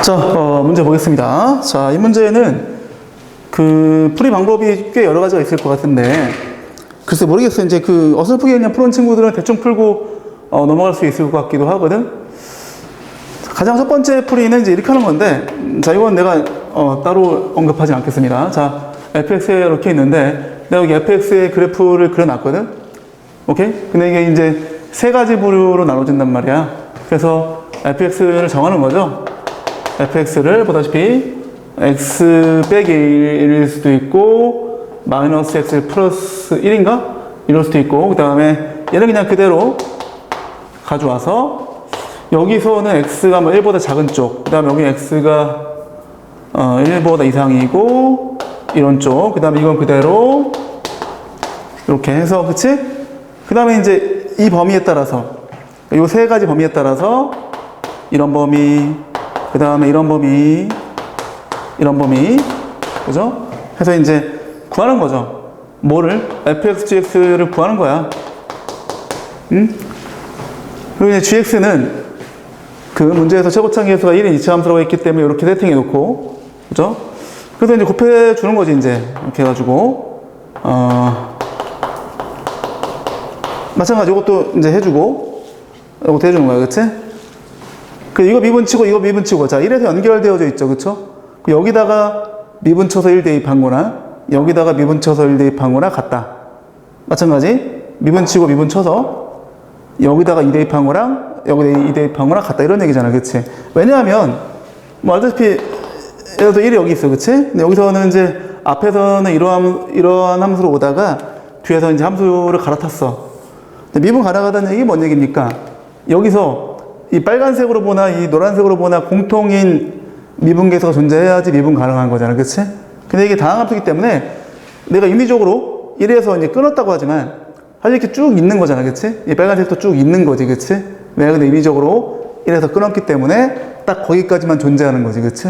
자, 문제 보겠습니다. 자, 이 문제는 풀이 방법이 꽤 여러 가지가 있을 것 같은데, 글쎄 모르겠어요. 이제 어설프게 그냥 푸는 친구들은 대충 풀고 넘어갈 수 있을 것 같기도 하거든. 가장 첫 번째 풀이는 이제 이렇게 하는 건데, 자, 이건 내가 따로 언급하지 않겠습니다. 자, fx에 이렇게 있는데, 내가 여기 fx의 그래프를 그려놨거든. 오케이? 근데 이게 이제 세 가지 부류로 나눠진단 말이야. 그래서 fx를 정하는 거죠. fx를 보다시피 x 빼기 1일 수도 있고 마이너스 x 플러스 1인가? 이럴 수도 있고, 그 다음에 얘는 그냥 그대로 가져와서 여기서는 x가 뭐 1보다 작은 쪽, 그 다음에 여기 x가 1보다 이상이고 이런 쪽, 그 다음에 이건 그대로 이렇게 해서, 그치? 그 다음에 이제 이 범위에 따라서, 이 세 가지 범위에 따라서 이런 범위, 그 다음에 이런 범위, 이런 범위, 그죠? 해서 이제 구하는 거죠. 뭐를? fx, gx를 구하는 거야. 응? 그리고 이제 gx는 그 문제에서 최고차기 계수가 1인 이차함수라고 했기 때문에 이렇게 세팅해 놓고, 그죠? 그래서 이제 곱해 주는 거지, 이제. 이렇게 해가지고, 마찬가지 이것도 이제 해주고, 이것도 해주는 거야, 그치? 이거 미분치고 이거 미분치고, 자, 1에서 연결되어져 있죠, 그쵸? 여기다가 미분쳐서 1 대입한 거나 여기다가 미분쳐서 1 대입한 거나 같다. 마찬가지 미분치고 미분쳐서 여기다가 2 대입한 거랑 여기다 2 대입한 거랑 같다, 이런 얘기잖아, 그치? 왜냐하면 뭐 알다시피 예를 들어 1이 여기 있어, 그치? 근데 여기서는 이제 앞에서는 이러한 함수로 오다가 뒤에서 이제 함수를 갈아탔어. 미분 가능하다는 얘기 뭔 얘기입니까? 여기서 이 빨간색으로 보나 이 노란색으로 보나 공통인 미분계수가 존재해야지 미분 가능한 거잖아, 그치? 근데 이게 다항함수이기 때문에 내가 임의적으로 1에서 이제 끊었다고 하지만 사실 이렇게 쭉 있는 거잖아, 그치? 이 빨간색도 쭉 있는 거지, 그치? 내가 근데 임의적으로 1에서 끊었기 때문에 딱 거기까지만 존재하는 거지, 그치?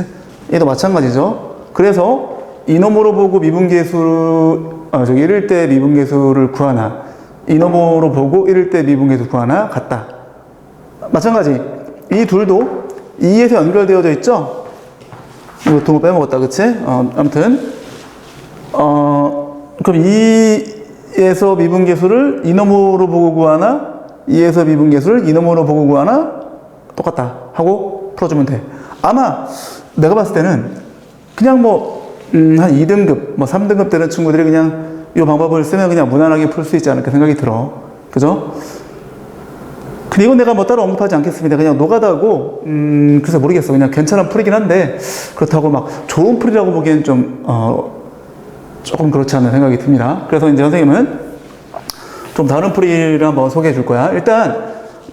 얘도 마찬가지죠. 그래서 이놈으로 보고 미분계수, 1일 때 미분계수를 구하나, 이놈으로 보고 1일 때 미분계수 구하나 같다. 마찬가지 이 둘도 2에서 연결되어져 있죠? 이거 동호 빼먹었다, 그치? 아무튼 그럼 2에서 미분계수를 이놈으로 보고 구하나 2에서 미분계수를 이놈으로 보고 구하나 똑같다 하고 풀어주면 돼. 아마 내가 봤을 때는 그냥 한 2등급, 3등급 되는 친구들이 그냥 이 방법을 쓰면 그냥 무난하게 풀 수 있지 않을까 생각이 들어. 그죠? 근데 이건 내가 따로 언급하지 않겠습니다. 그냥 노가다고, 그래서 모르겠어. 그냥 괜찮은 풀이긴 한데, 그렇다고 막 좋은 풀이라고 보기엔 조금 그렇지 않은 생각이 듭니다. 그래서 이제 선생님은 좀 다른 풀이를 한번 소개해 줄 거야. 일단,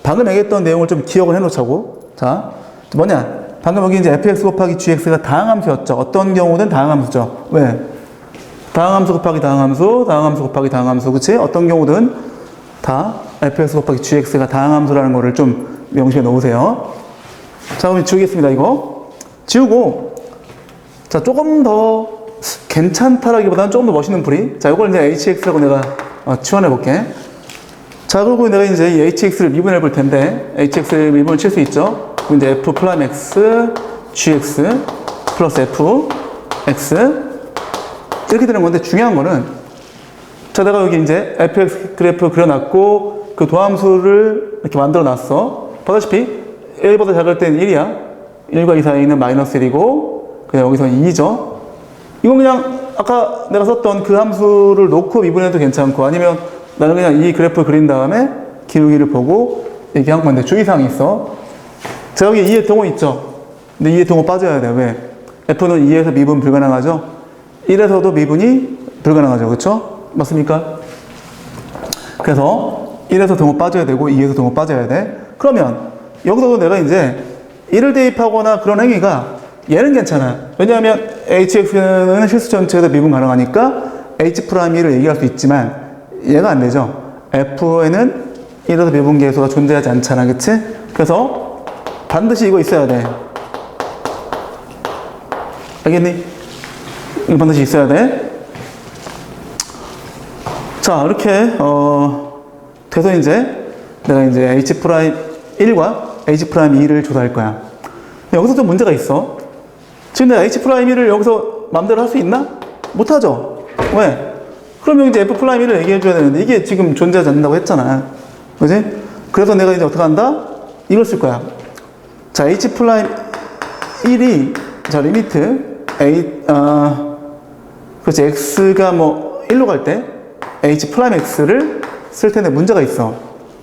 방금 얘기했던 내용을 좀 기억을 해 놓자고. 자, 뭐냐. 방금 여기 이제 fx 곱하기 gx가 다항함수였죠. 어떤 경우든 다항함수죠. 왜? 다항함수 곱하기 다항함수, 다항함수 곱하기 다항함수, 그치? 어떤 경우든 다 fx 곱하기 gx가 다항함수라는 거를 좀 명심해 놓으세요. 자, 그럼 지우겠습니다, 이거. 지우고, 자, 조금 더 괜찮다라기보다는 조금 더 멋있는 풀이. 자, 이걸 이제 hx라고 내가 치환해 볼게. 자, 그리고 내가 이제 이 hx를 미분해 볼 텐데, hx를 미분을 칠 수 있죠. 그럼 이제 f 플러스 x, gx 플러스 f, x 이렇게 되는 건데, 중요한 거는, 자, 내가 여기 이제 fx 그래프 그려놨고, 그 도함수를 이렇게 만들어 놨어. 보다시피 1보다 작을 때는 1이야. 1과 2 사이는 마이너스 1이고, 그냥 여기서는 2죠. 이건 그냥 아까 내가 썼던 그 함수를 놓고 미분해도 괜찮고, 아니면 나는 그냥 이 그래프 그린 다음에 기울기를 보고 얘기한 건데, 주의사항이 있어. 자, 여기 2의 동호 있죠? 근데 2의 동호 빠져야 돼. 왜? f는 2에서 미분 불가능하죠? 1에서도 미분이 불가능하죠. 그쵸? 맞습니까? 그래서 1에서 동호 빠져야 되고 2에서 동호 빠져야 돼. 그러면 여기서도 내가 이제 1을 대입하거나 그런 행위가 얘는 괜찮아. 왜냐하면 hx는 실수 전체에서 미분 가능하니까 h'1을 얘기할 수 있지만 얘가 안 되죠. f에는 1에서 미분 계수가 존재하지 않잖아. 그치? 그래서 반드시 이거 있어야 돼. 알겠니? 이거 반드시 있어야 돼. 자, 이렇게 돼서 이제 내가 이제 h'1과 h'2를 조사할 거야. 여기서 좀 문제가 있어. 지금 내가 H'1을 여기서 마음대로 할 수 있나? 못하죠. 왜? 그러면 이제 F'1을 얘기해줘야 되는데 이게 지금 존재하지 않는다고 했잖아. 그지? 그래서 내가 이제 어떻게 한다? 이걸 쓸 거야. 자, H'1이, 자, 리미트, 그렇지, X가 뭐, 1로 갈 때, H'X를 쓸 텐데 문제가 있어.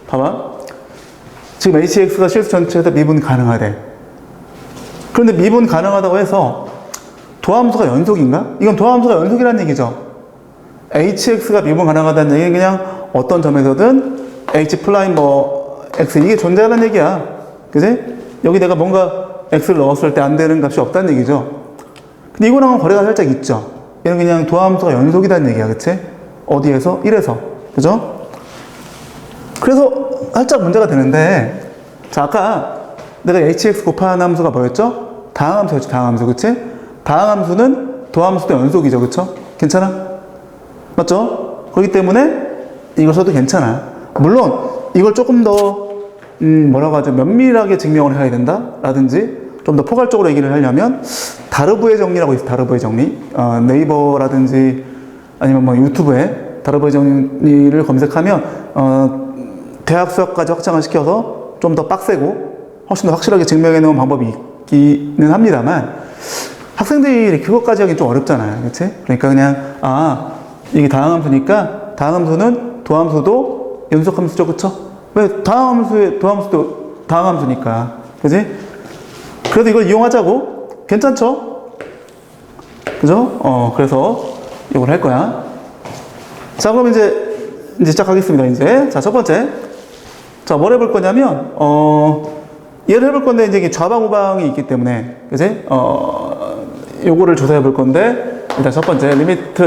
봐봐. 지금 HX가 실수 전체에다 미분 가능하대. 그런데 미분 가능하다고 해서 도함수가 연속인가? 이건 도함수가 연속이라는 얘기죠. HX가 미분 가능하다는 얘기는 그냥 어떤 점에서든 H' 뭐, X, 이게 존재하는 얘기야. 그지? 여기 내가 뭔가 X를 넣었을 때 안 되는 값이 없다는 얘기죠. 근데 이거랑은 거래가 살짝 있죠. 얘는 그냥 도함수가 연속이라는 얘기야. 그치? 어디에서? 1에서. 그죠? 그래서 살짝 문제가 되는데, 자, 아까 내가 hx 곱하는 함수가 뭐였죠? 다항함수였죠. 다항함수. 그치? 다항함수는 도함수도 연속이죠. 그쵸? 괜찮아? 맞죠? 그렇기 때문에 이걸 써도 괜찮아. 물론 이걸 조금 더 뭐라고 하죠? 면밀하게 증명을 해야 된다? 라든지 좀 더 포괄적으로 얘기를 하려면 다르브의 정리라고 있어요. 다르브의 정리. 네이버라든지 아니면 뭐 유튜브에 다르브의 정리를 검색하면 대학 수학까지 확장을 시켜서 좀 더 빡세고 훨씬 더 확실하게 증명해 놓은 방법이 있기는 합니다만 학생들이 그것까지 하기 좀 어렵잖아요. 그치? 그러니까 그냥 이게 다항함수니까 다항함수는 도함수도 연속함수죠. 그쵸? 왜? 도함수도 다항함수니까. 그지? 그래도 이걸 이용하자고? 괜찮죠? 그죠? 그래서 이걸 할 거야. 자, 그럼 이제 시작하겠습니다. 이제. 자, 첫 번째. 자, 뭘 해볼 거냐면, 얘를 해볼 건데, 이제 이게 좌방, 우방이 있기 때문에, 그지? 요거를 조사해 볼 건데, 일단 첫 번째, 리미트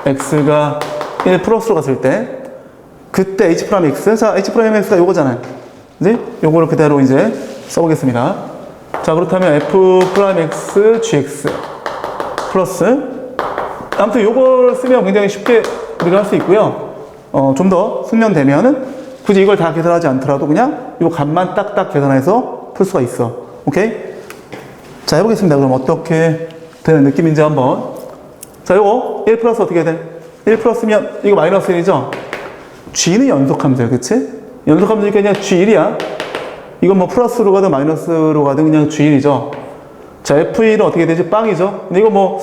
x가 1 플러스로 갔을 때, 그때 h'x, 자, h'x가 요거잖아요. 그지? 요거를 그대로 이제 써보겠습니다. 자, 그렇다면 f'x gx 플러스, 아무튼 요걸 쓰면 굉장히 쉽게 우리가 할 수 있고요. 좀 더 숙련되면은 굳이 이걸 다 계산하지 않더라도 그냥 요 값만 딱딱 계산해서 풀 수가 있어. 오케이? 자, 해보겠습니다. 그럼 어떻게 되는 느낌인지 한번. 자, 요거 1 플러스 어떻게 돼? 1 플러스면 이거 마이너스 1이죠? G는 연속함수야. 그치? 연속함수니까 그냥 G1이야. 이건 뭐 플러스로 가든 마이너스로 가든 그냥 G1이죠. 자, F1은 어떻게 되지? 빵이죠? 근데 이거 뭐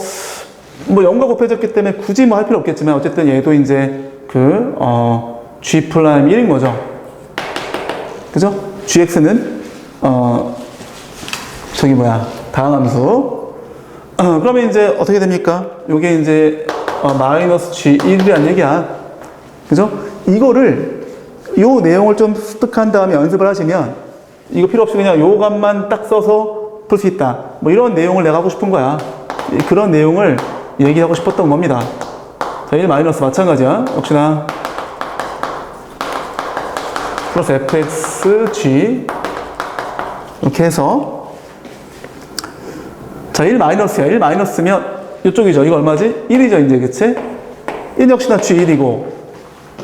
0과 곱해졌기 때문에 굳이 뭐 할 필요 없겠지만 어쨌든 얘도 이제 G'1인 거죠. 그죠? GX는 다항함수. 그러면 이제 어떻게 됩니까? 요게 이제 마이너스 G1이란 얘기야. 그죠? 이거를 요 내용을 좀 습득한 다음에 연습을 하시면 이거 필요 없이 그냥 요 값만 딱 써서 풀 수 있다. 뭐 이런 내용을 내가 하고 싶은 거야. 그런 내용을 얘기하고 싶었던 겁니다. 자, 1 마이너스 마찬가지야. 역시나 플러스 fx g 이렇게 해서 자, 1 마이너스야. 1 마이너스면 이쪽이죠. 이거 얼마지? 1이죠, 이제. 그치? 1 역시나 g1이고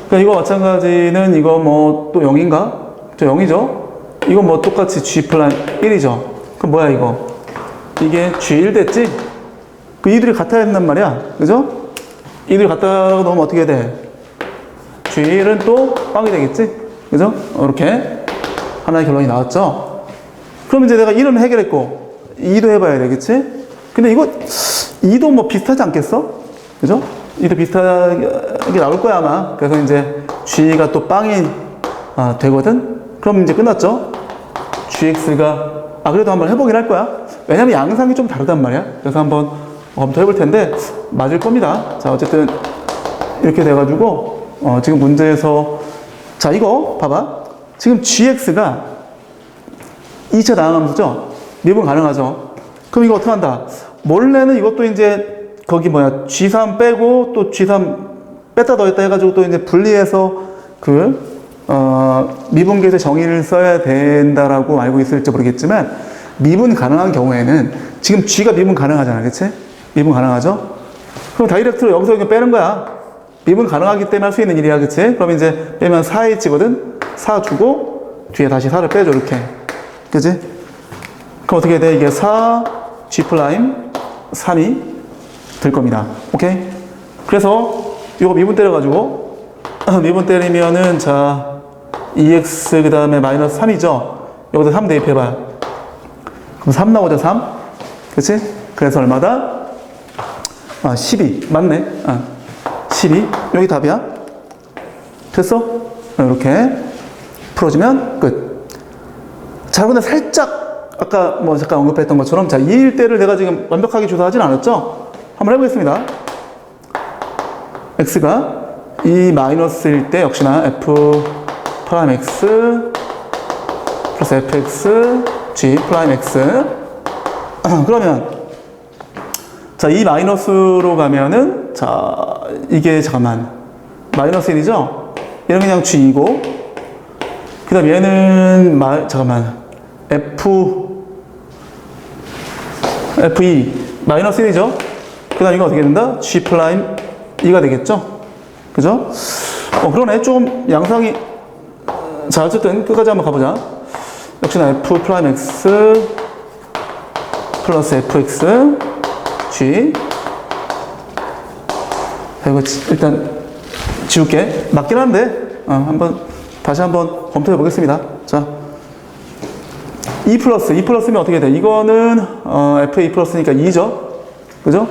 그러니까 이거 마찬가지는 이거 뭐 또 0인가? 저 0이죠? 이거 뭐 똑같이 g'1이죠. 그럼 뭐야 이거? 이게 g1 됐지? 그 이들이 같아야 된단 말이야. 그죠? 이들이 같다고 넣으면 어떻게 돼? G1은 또 빵이 되겠지? 그죠? 이렇게 하나의 결론이 나왔죠? 그럼 이제 내가 1은 해결했고 2도 해봐야 되겠지? 근데 이거 2도 뭐 비슷하지 않겠어? 그죠? 2도 비슷하게 나올 거야 아마. 그래서 이제 G가 또 빵이 되거든? 그럼 이제 끝났죠? GX가 그래도 한번 해보긴 할 거야. 왜냐면 양상이 좀 다르단 말이야. 그래서 한번 검토해 볼 텐데 맞을 겁니다. 자, 어쨌든 이렇게 돼가지고 지금 문제에서 자, 이거 봐봐. 지금 GX가 2차 다항함수죠? 미분 가능하죠? 그럼 이거 어떻게 한다? 원래는 이것도 이제 거기 G3 빼고 또 G3 뺐다 더했다 해가지고 또 이제 분리해서 미분계에서 정의를 써야 된다라고 알고 있을지 모르겠지만 미분 가능한 경우에는 지금 G가 미분 가능하잖아. 그치? 미분 가능하죠? 그럼 다이렉트로 여기서 그냥 빼는 거야. 미분 가능하기 때문에 할 수 있는 일이야. 그치? 그럼 이제 빼면 4h거든? 4 주고 뒤에 다시 4를 빼줘. 이렇게. 그치? 그럼 어떻게 돼? 이게 4, G 프라임 3이 될 겁니다. 오케이? 그래서 이거 미분 때려가지고 미분 때리면은 자 2x 그 다음에 마이너스 3이죠. 여기다 3 대입해봐요. 그럼 3 나오죠, 3? 그치? 그래서 얼마다? 12. 맞네. 12. 여기 답이야. 됐어? 이렇게 풀어주면 끝. 자, 근데 살짝, 아까 뭐 잠깐 언급했던 것처럼, 자, 2일 때를 내가 지금 완벽하게 조사하진 않았죠? 한번 해보겠습니다. x가 2 마이너스일 때 역시나 f 프라임 x 플러스 fx g 프라임 x. 그러면, 자, 이 마이너스로 가면은, 자, 이게 잠깐만, 마이너스 1이죠? 얘는 그냥 g이고, 그 다음 얘는, 잠깐만, f2, 마이너스 1이죠? 그 다음 이거 어떻게 된다? g 프라임 2가 되겠죠? 그죠? 그러네. 좀 양상이, 자, 어쨌든 끝까지 한번 가보자. 역시나 f 프라임 x 플러스 fx g. 이거 일단 지울게. 맞긴 한데 다시 한번 검토해 보겠습니다. 자, 2 플러스면 어떻게 돼? 이거는 f2 플러스니까 2죠. 그죠?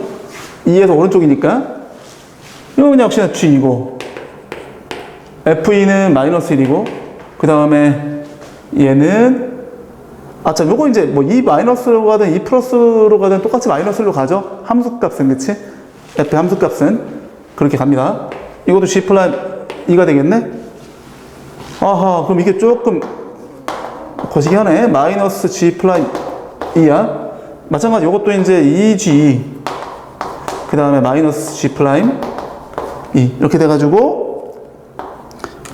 2에서 오른쪽이니까 이거 그냥 역시나 g이고, f2는 마이너스 1이고, 그 다음에 얘는 자, 요거 이제 뭐 이 마이너스로 가든 이 플러스로 가든 똑같이 마이너스로 가죠. 함수값은, 그치? f 함수값은 그렇게 갑니다. 이것도 g 플라임 2가 되겠네? 아하, 그럼 이게 조금 거시기 하네. 마이너스 g 플라임 2야. 마찬가지 요것도 이제 2g 그 다음에 마이너스 g 플라임 2 이렇게 돼가지고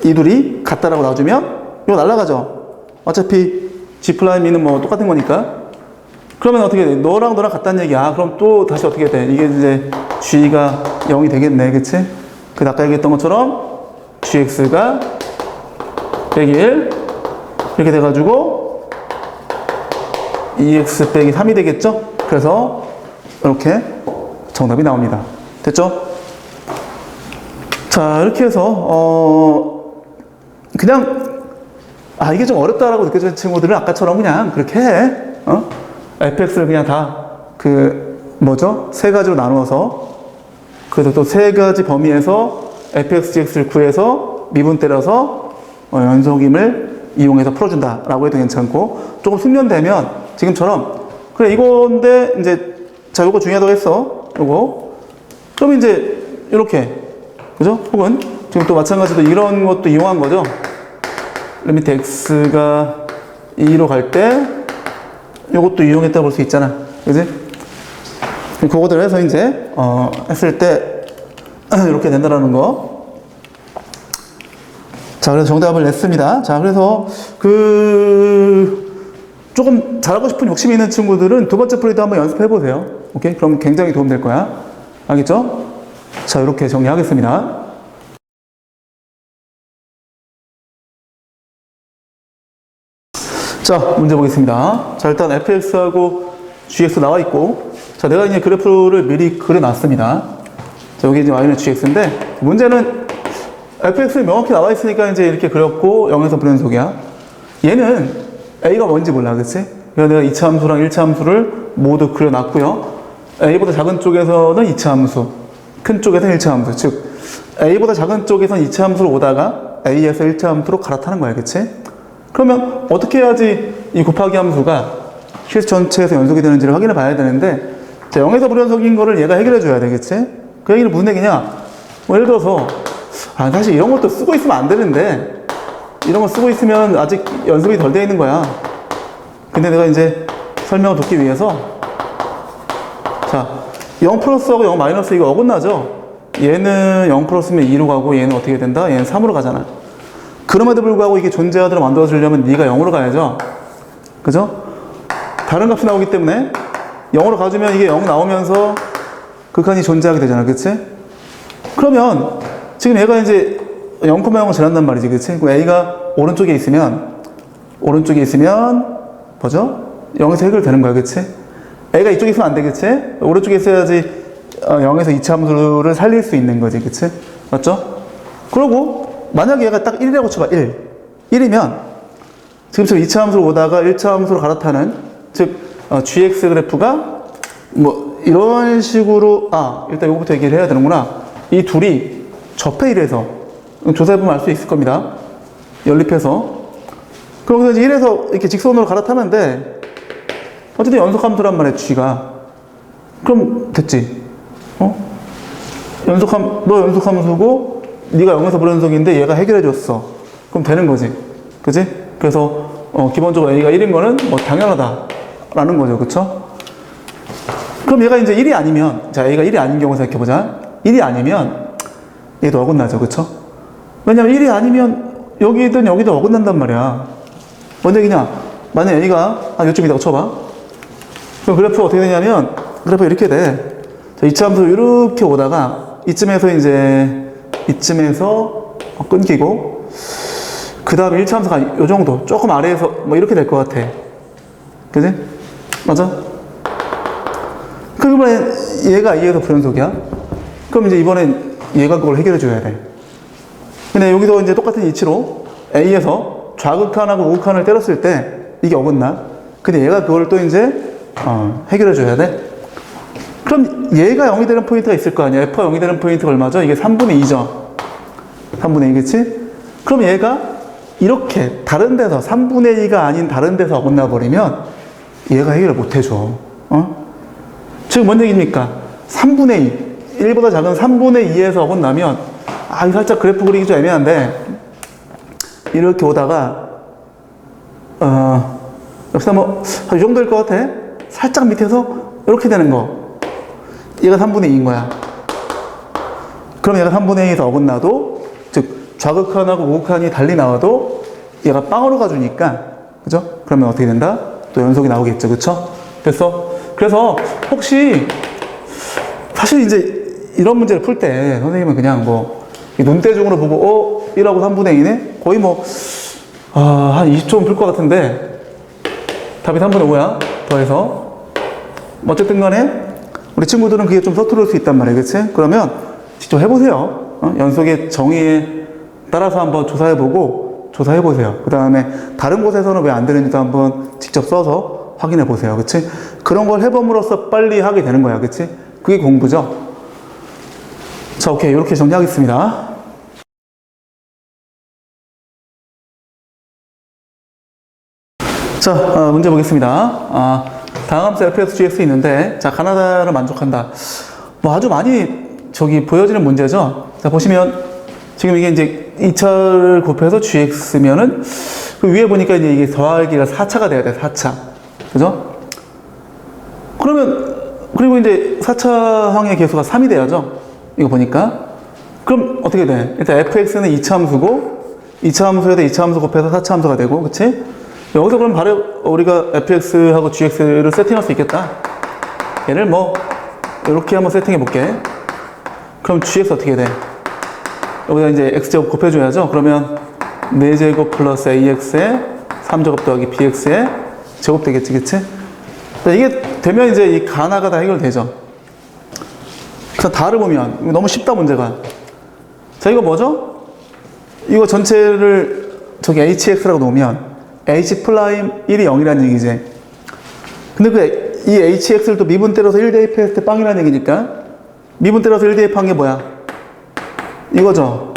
이 둘이 같다라고 놔주면 이거 날라가죠. 어차피 g 프라임 2는 뭐 똑같은 거니까. 그러면 어떻게 돼? 너랑 같다는 얘기야. 그럼 또 다시 어떻게 돼? 이게 이제 g가 0이 되겠네. 그치? 그 아까 얘기했던 것처럼 gx가 101 이렇게 돼가지고 2x 빼기 3이 되겠죠? 그래서 이렇게 정답이 나옵니다. 됐죠? 자, 이렇게 해서 그냥 이게 좀 어렵다라고 느껴지는 친구들은 아까처럼 그냥 그렇게 해. fx를 그냥 다 세 가지로 나누어서, 그래서 또 세 가지 범위에서 fx, gx를 구해서 미분 때려서 연속임을 이용해서 풀어준다라고 해도 괜찮고, 조금 숙련되면 지금처럼 그래 이건데 이제 자 요거 중요하다고 했어. 요거 그럼 이제 이렇게, 그죠? 혹은 지금 또 마찬가지로 이런 것도 이용한 거죠. 리미트 x가 2로 갈 때 요것도 이용했다고 볼 수 있잖아. 그지? 그거들 해서 이제 했을 때 이렇게 된다라는 거. 자, 그래서 정답을 냈습니다. 자, 그래서 조금 잘하고 싶은 욕심이 있는 친구들은 두 번째 풀이도 한번 연습해 보세요. 오케이? 그럼 굉장히 도움 될 거야. 알겠죠? 자, 이렇게 정리하겠습니다. 자, 문제 보겠습니다. 자, 일단 fx하고 gx 나와 있고, 자, 내가 이제 그래프를 미리 그려놨습니다. 자, 여기 이제 y는 gx인데, 문제는 fx는 명확히 나와 있으니까 이제 이렇게 그렸고, 0에서 불연속이야. 얘는 a가 뭔지 몰라, 그치? 그래서 내가 2차 함수랑 1차 함수를 모두 그려놨고요. a보다 작은 쪽에서는 2차 함수, 큰 쪽에서는 1차 함수. 즉, a보다 작은 쪽에서는 2차 함수로 오다가 a에서 1차 함수로 갈아타는 거야, 그치? 그러면 어떻게 해야지 이 곱하기 함수가 실수 전체에서 연속이 되는지를 확인해 봐야 되는데, 자, 0에서 불연속인 거를 얘가 해결해 줘야 되겠지? 그 얘기는 무슨 얘기냐? 뭐 예를 들어서 사실 이런 것도 쓰고 있으면 안 되는데, 이런 거 쓰고 있으면 아직 연속이 덜 돼 있는 거야. 근데 내가 이제 설명을 돕기 위해서, 자, 0 플러스하고 0 마이너스 이거 어긋나죠? 얘는 0 플러스면 2로 가고 얘는 어떻게 된다? 얘는 3으로 가잖아. 그럼에도 불구하고 이게 존재하도록 만들어주려면 네가 0으로 가야죠. 그죠? 다른 값이 나오기 때문에 0으로 가주면 이게 0 나오면서 극한이 존재하게 되잖아. 그치? 그러면 지금 얘가 이제 0,0을 지난단 말이지. 그치? A가 오른쪽에 있으면 뭐죠? 0에서 해결되는 거야, 그치? A가 이쪽에 있으면 안 되겠지? 오른쪽에 있어야지 0에서 이차함수를 살릴 수 있는 거지, 그치? 맞죠? 그리고 만약에 얘가 딱 1이라고 쳐봐, 1이면 지금처럼 이차함수로 오다가 1차함수로 갈아타는, 즉 gx 그래프가 뭐 이런 식으로, 일단 이거부터 얘기를 해야 되는구나. 이 둘이 접해. 이래서 조사해보면 알 수 있을 겁니다. 연립해서. 그럼 이제 1에서 이렇게 직선으로 갈아타는데 어쨌든 연속함수란 말이야, g가. 그럼 됐지? 너 연속함수고 네가 0에서 불연속인데 얘가 해결해줬어. 그럼 되는 거지, 그지? 그래서 기본적으로 a가 1인 거는 뭐 당연하다라는 거죠, 그쵸? 그럼 얘가 이제 1이 아니면, 자, a가 1이 아닌 경우 생각해보자. 1이 아니면 얘도 어긋나죠, 그쵸? 왜냐면 1이 아니면 여기든 여기도 어긋난단 말이야. 뭔 얘기냐? 만약 a가 요쯤이라고 쳐봐. 그럼 그래프가 어떻게 되냐면 그래프가 이렇게 돼. 자, 이차함수 이렇게 오다가 이쯤에서 끊기고, 그 다음에 1차함수가 요 정도, 조금 아래에서 뭐 이렇게 될 것 같아. 그지? 맞아? 그러면 얘가 A에서 불연속이야? 그럼 이제 이번엔 얘가 그걸 해결해 줘야 돼. 근데 여기도 이제 똑같은 이치로 A에서 좌극한하고 우극한을 때렸을 때 이게 어긋나. 근데 얘가 그걸 또 이제 해결해 줘야 돼. 그럼 얘가 0이 되는 포인트가 있을 거 아니야. F가 0이 되는 포인트가 얼마죠? 이게 3분의 2죠. 3분의 2겠지? 그럼 얘가 이렇게 다른 데서 3분의 2가 아닌 다른 데서 어긋나 버리면 얘가 해결을 못 해줘. 즉 뭔 얘기입니까? 3분의 2, 1보다 작은 3분의 2에서 어긋나면 이 살짝 그래프 그리기 좀 애매한데, 이렇게 오다가 여기서 뭐 이 정도일 것 같아. 살짝 밑에서 이렇게 되는 거, 얘가 3분의 2인 거야. 그럼 얘가 3분의 2에서 어긋나도, 즉 좌극한하고 우극한이 달리 나와도 얘가 빵으로 가주니까, 그죠? 그러면 어떻게 된다? 또 연속이 나오겠죠, 그쵸? 그래서 혹시 사실 이제 이런 문제를 풀 때 선생님은 그냥 뭐 눈대중으로 보고 1하고 3분의 2네? 거의 뭐 한 20초는 풀 것 같은데 답이 3분의 5야. 더해서 어쨌든 간에 우리 친구들은 그게 좀 서투를 수 있단 말이에요, 그치? 그러면 직접 해보세요. 연속의 정의에 따라서 한번 조사해보세요. 그 다음에 다른 곳에서는 왜 안 되는지도 한번 직접 써서 확인해 보세요. 그치? 그런 걸 해봄으로써 빨리 하게 되는 거야. 그치? 그게 공부죠? 자, 오케이. 이렇게 정리하겠습니다. 자, 문제 보겠습니다. 다항함수 fx, gx 있는데, 자, 가나다를 만족한다. 뭐 아주 많이 보여지는 문제죠? 자, 보시면, 지금 이게 이제 2차를 곱해서 gx면은, 그 위에 보니까 이제 이게 더하기가 4차가 돼야 돼, 4차. 그죠? 그리고 이제 4차항의 개수가 3이 돼야죠? 이거 보니까. 그럼 어떻게 돼? 일단 fx는 2차함수고, 2차함수에다 2차함수 곱해서 4차함수가 되고, 그치? 여기서 그럼 바로 우리가 fx하고 gx를 세팅할 수 있겠다. 얘를 뭐, 이렇게 한번 세팅해 볼게. 그럼 gx 어떻게 돼? 여기다 이제 x제곱 곱해줘야죠? 그러면 4제곱 플러스 ax에 3제곱 더하기 bx에 제곱 되겠지, 그치? 이게 되면 이제 이 가나가 다 해결되죠. 그래서 다를 보면, 이거 너무 쉽다, 문제가. 자, 이거 뭐죠? 이거 전체를 저기 hx라고 놓으면 h 플라임 1이 0이라는 얘기지. 근데 이 hx를 또 미분 때려서 1 대입했을 때 빵이라는 얘기니까, 미분 때려서 1 대입한 게 뭐야? 이거죠.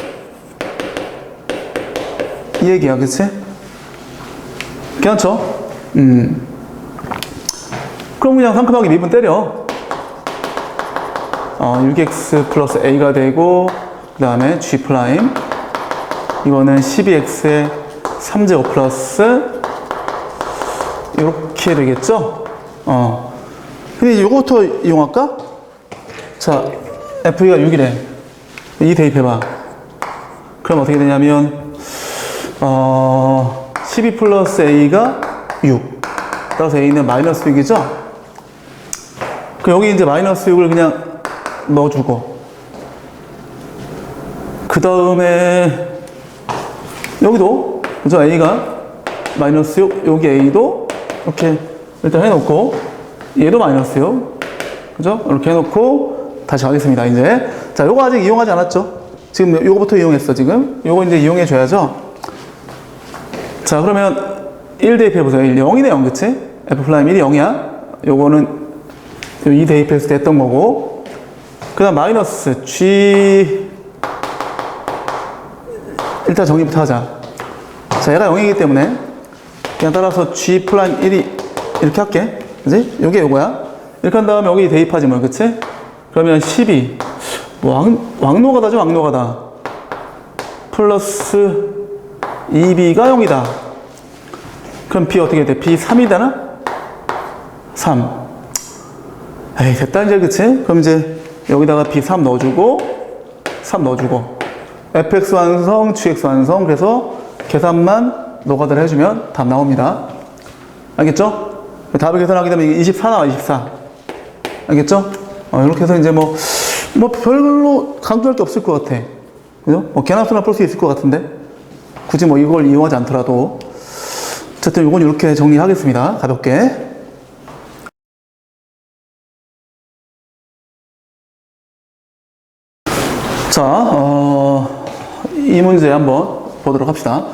이 얘기야, 그치? 괜찮죠? 그럼 그냥 상큼하게 미분 때려. 6x 플러스 a가 되고, 그 다음에 g 프라임. 이거는 12x에 3제곱 플러스, 이렇게 되겠죠? 근데 이거부터 이용할까? 자, f가 6이래. 2 대입해봐. 그럼 어떻게 되냐면, 12 플러스 a가 6. 따라서 a는 마이너스 6이죠? 그럼 여기 이제 마이너스 6을 그냥 넣어주고, 그 다음에 여기도, 그죠? a가 마이너스 6, 여기 a도 이렇게 일단 해놓고, 얘도 마이너스요. 그죠? 이렇게 해놓고, 다시 가겠습니다, 이제. 자, 요거 아직 이용하지 않았죠? 지금 요거부터 이용했어, 지금. 요거 이제 이용해줘야죠. 자, 그러면 1 대입해보세요. 1, 0이네, 0, 그치? F 플라임 1이 0이야. 요거는 2 대입했을 때 했던 거고. 그 다음 마이너스 G. 일단 정리부터 하자. 자, 얘가 0이기 때문에 그냥 따라서 G 플라임 1이 이렇게 할게. 그치? 요게 요거야. 이렇게 한 다음에 여기 대입하지 뭐, 그치? 그러면 12. 왕노가다죠, 왕노가다. 플러스 2B가 0이다. 그럼 B 어떻게 돼? B 3이 되나? 3. 에이, 됐다, 이제, 그치? 그럼 이제 여기다가 B 3 넣어주고, 3 넣어주고, fx 완성, gx 완성. 그래서 계산만 노가다를 해주면 답 나옵니다. 알겠죠? 답을 계산하게 되면 24 나와, 24. 알겠죠? 이렇게 해서 이제 뭐 별로 강조할 게 없을 것 같아. 그죠? 개납수나 풀 수 있을 것 같은데. 굳이 뭐 이걸 이용하지 않더라도. 어쨌든 이건 이렇게 정리하겠습니다. 가볍게. 자, 이 문제 한번 보도록 합시다.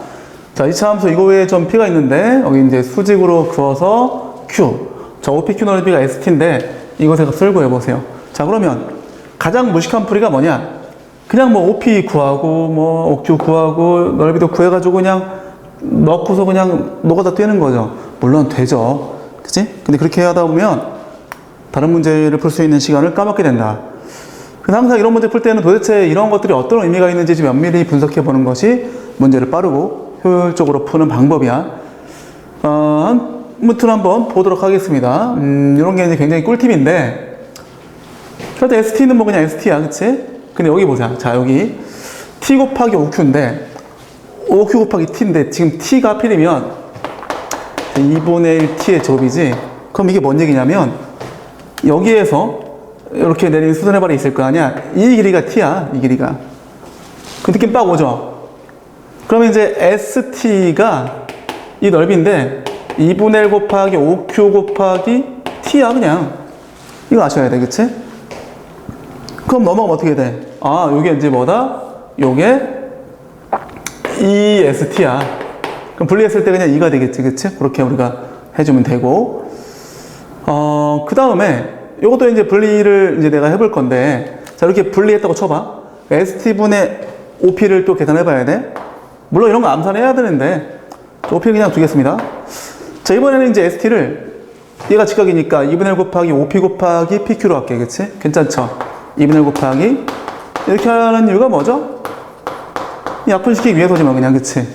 자, 2차 함수 이거 외에 좀 P가 있는데, 여기 이제 수직으로 그어서 Q. 자, OPQ 넓이가 ST인데, 이것의 값을 구해보세요. 자, 그러면 가장 무식한 풀이가 뭐냐? 그냥 뭐 OP 구하고, 뭐 OQ 구하고, 넓이도 구해가지고 그냥 넣고서 그냥 노가다 떼는 거죠. 물론 되죠. 그치? 근데 그렇게 하다 보면 다른 문제를 풀 수 있는 시간을 까먹게 된다. 그래서 항상 이런 문제 풀 때는 도대체 이런 것들이 어떤 의미가 있는지 좀 면밀히 분석해 보는 것이 문제를 빠르고 효율적으로 푸는 방법이야. 아무튼 한번 보도록 하겠습니다. 이런 게 이제 굉장히 꿀팁인데, 그래도 ST는 뭐 그냥 ST야, 그치? 근데 여기 보자. 자, 여기 T 곱하기 OQ인데, OQ 곱하기 T인데, 지금 T가 하필이면 2분의 1 T의 제곱이지? 그럼 이게 뭔 얘기냐면, 여기에서 이렇게 내린 수선의 발이 있을 거 아니야? 이 길이가 T야, 이 길이가. 그 느낌 빡 오죠? 그러면 이제 ST가 이 넓이인데, 2분의 1 곱하기 5Q 곱하기 T야, 그냥. 이거 아셔야 돼, 그치? 그럼 넘어가면 어떻게 돼? 아, 요게 이제 뭐다? 요게 EST야. 그럼 분리했을 때 그냥 2가 되겠지, 그치? 그렇게 우리가 해주면 되고. 그 다음에 요것도 이제 분리를 이제 내가 해볼 건데, 자, 이렇게 분리했다고 쳐봐. ST분의 OP를 또 계산해봐야 돼. 물론 이런 거 암산해야 되는데, OP 그냥 두겠습니다. 자, 이번에는 이제 ST를 얘가 직각이니까 2분의 1 곱하기 5P 곱하기 PQ로 할게, 그치? 괜찮죠? 2분의 1 곱하기 이렇게 하는 이유가 뭐죠? 약분시키기 위해서지만 그냥, 그치?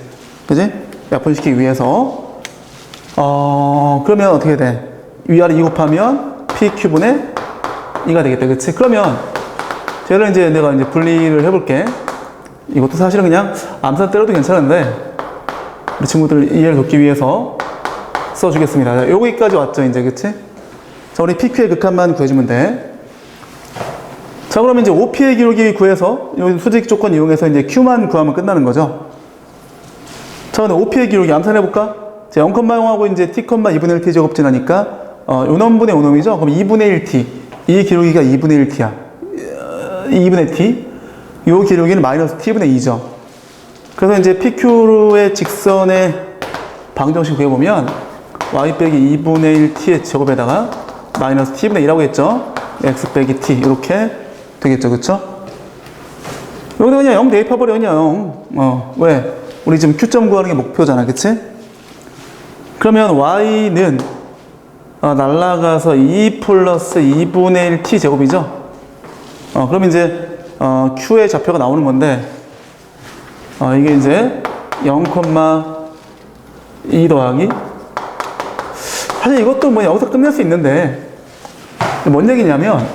그치? 약분시키기 위해서. 그러면 어떻게 돼? 위아래 2 곱하면 PQ분의 2가 되겠다, 그치? 그러면 쟤를 이제 내가 이제 분리를 해볼게. 이것도 사실은 그냥 암산 때려도 괜찮은데 우리 친구들 이해를 돕기 위해서 써주겠습니다. 자, 여기까지 왔죠, 이제, 그치? 자, 우리 PQ의 극한만 구해주면 돼. 자, 그러면 이제 OP의 기울기 구해서 여기 수직 조건 이용해서 이제 Q만 구하면 끝나는 거죠. 자, 근데 OP의 기울기 암산해볼까? 자, 0,0하고 이제 T, 2분의 1T 제곱 지나니까, 요놈분의 요놈이죠? 그럼 2분의 1T. 이 기울기가 2분의 1T야. 2분의 T. 요 기울기는 마이너스 T분의 2죠. 그래서 이제 PQ의 직선의 방정식 구해보면, y 빼기 2분의 1T의 제곱에다가 마이너스 T분의 2라고 했죠? x 빼기 T. 이렇게 되겠죠, 그쵸? 여기다 그냥 0 대입해버려, 그냥 0. 왜? 우리 지금 Q점 구하는 게 목표잖아, 그치? 그러면 Y는, 날라가서 2 플러스 2분의 1 T 제곱이죠? 그럼 이제, Q의 좌표가 나오는 건데, 이게 이제 0,2 더하기. 사실 이것도 뭐 여기서 끝낼 수 있는데, 뭔 얘기냐면,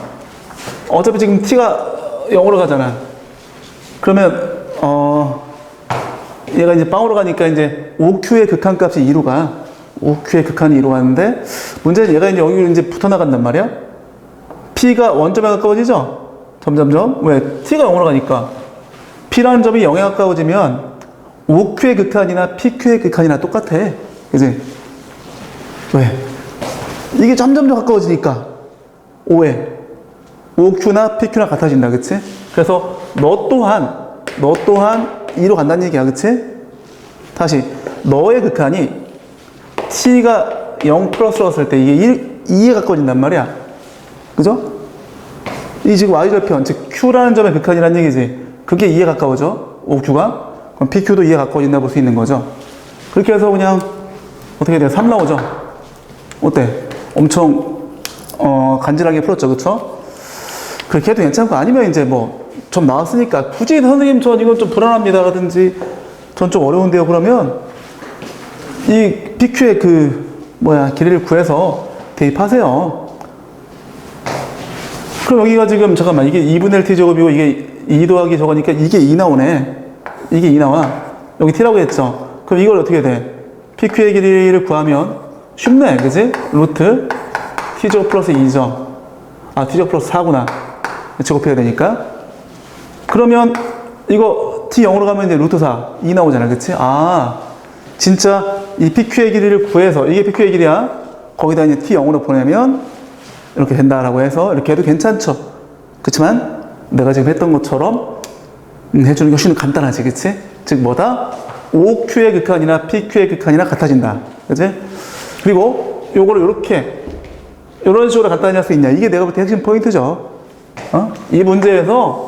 어차피 지금 T가 0으로 가잖아. 그러면, 얘가 이제 빵으로 가니까 이제 OQ의 극한값이 2로 가. OQ의 극한이 2로 가는데, 문제는 얘가 이제 여기로 이제 붙어 나간단 말이야. P가 원점에 가까워지죠? 점점점. 왜? T가 0으로 가니까. P라는 점이 0에 가까워지면 OQ의 극한이나 PQ의 극한이나 똑같아. 그지? 왜? 이게 점점 더 가까워지니까 O에 OQ나 PQ나 같아진다, 그치? 그래서 너 또한 2로 간다는 얘기야, 그치? 다시 너의 극한이 T가 0 플러스였을 때 이게 2에 가까워진단 말이야, 그죠? 이 지금 Y절편, 즉 Q라는 점의 극한이라는 얘기지. 그게 2에 가까워져, OQ가. 그럼 PQ도 2에 가까워진다 볼 수 있는 거죠. 그렇게 해서 그냥 어떻게 돼요? 3 나오죠? 어때? 엄청 간지나게 풀었죠, 그쵸? 그렇게 해도 괜찮고, 아니면 이제 뭐 좀 나왔으니까 굳이 선생님 전 이건 좀 불안합니다 라든지 전 좀 어려운데요 그러면 이 PQ의 길이를 구해서 대입하세요. 그럼 여기가 지금 잠깐만 이게 2분의 1 t제곱이고 이게 2 더하기 저거니까 이게 2 나오네. 이게 2 나와. 여기 t라고 했죠. 그럼 이걸 어떻게 돼? PQ의 길이를 구하면 쉽네, 그지? 루트 t제곱 플러스 2죠. t제곱 플러스 4구나. 제곱해야 되니까. 그러면 이거 t 0으로 가면 이제 루트 4, 2 나오잖아, 그치? 진짜 이 PQ의 길이를 구해서 이게 PQ의 길이야. 거기다 이제 t 0으로 보내면 이렇게 된다라고 해서 이렇게 해도 괜찮죠. 그렇지만 내가 지금 했던 것처럼 해주는 게 훨씬 간단하지, 그치? 즉 뭐다? OQ의 극한이나 PQ의 극한이나 같아진다, 그치? 그리고 요거를 이런 식으로 간단히 할 수 있냐? 이게 내가 볼 때 핵심 포인트죠. 이 문제에서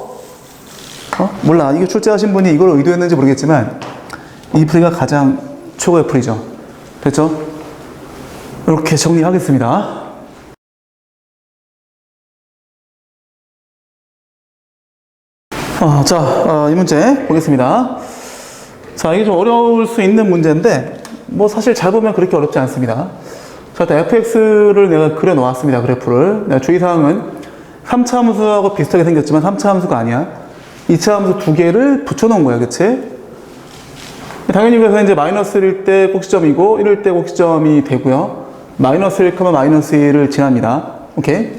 몰라. 이게 출제하신 분이 이걸 의도했는지 모르겠지만 이 풀이가 가장 최고의 풀이죠. 됐죠? 이렇게 정리하겠습니다. 이 문제 보겠습니다. 자, 이게 좀 어려울 수 있는 문제인데 뭐 사실 잘 보면 그렇게 어렵지 않습니다. 자, 일단 fx를 내가 그려 놓았습니다. 그래프를. 내가 주의사항은 3차 함수하고 비슷하게 생겼지만 3차 함수가 아니야. 2차 함수 두 개를 붙여놓은 거야, 그치? 당연히 그래서 이제 마이너스 1일 때 꼭지점이고 1일 때 꼭지점이 되고요. 마이너스 1, 마이너스 1을 지납니다. 오케이?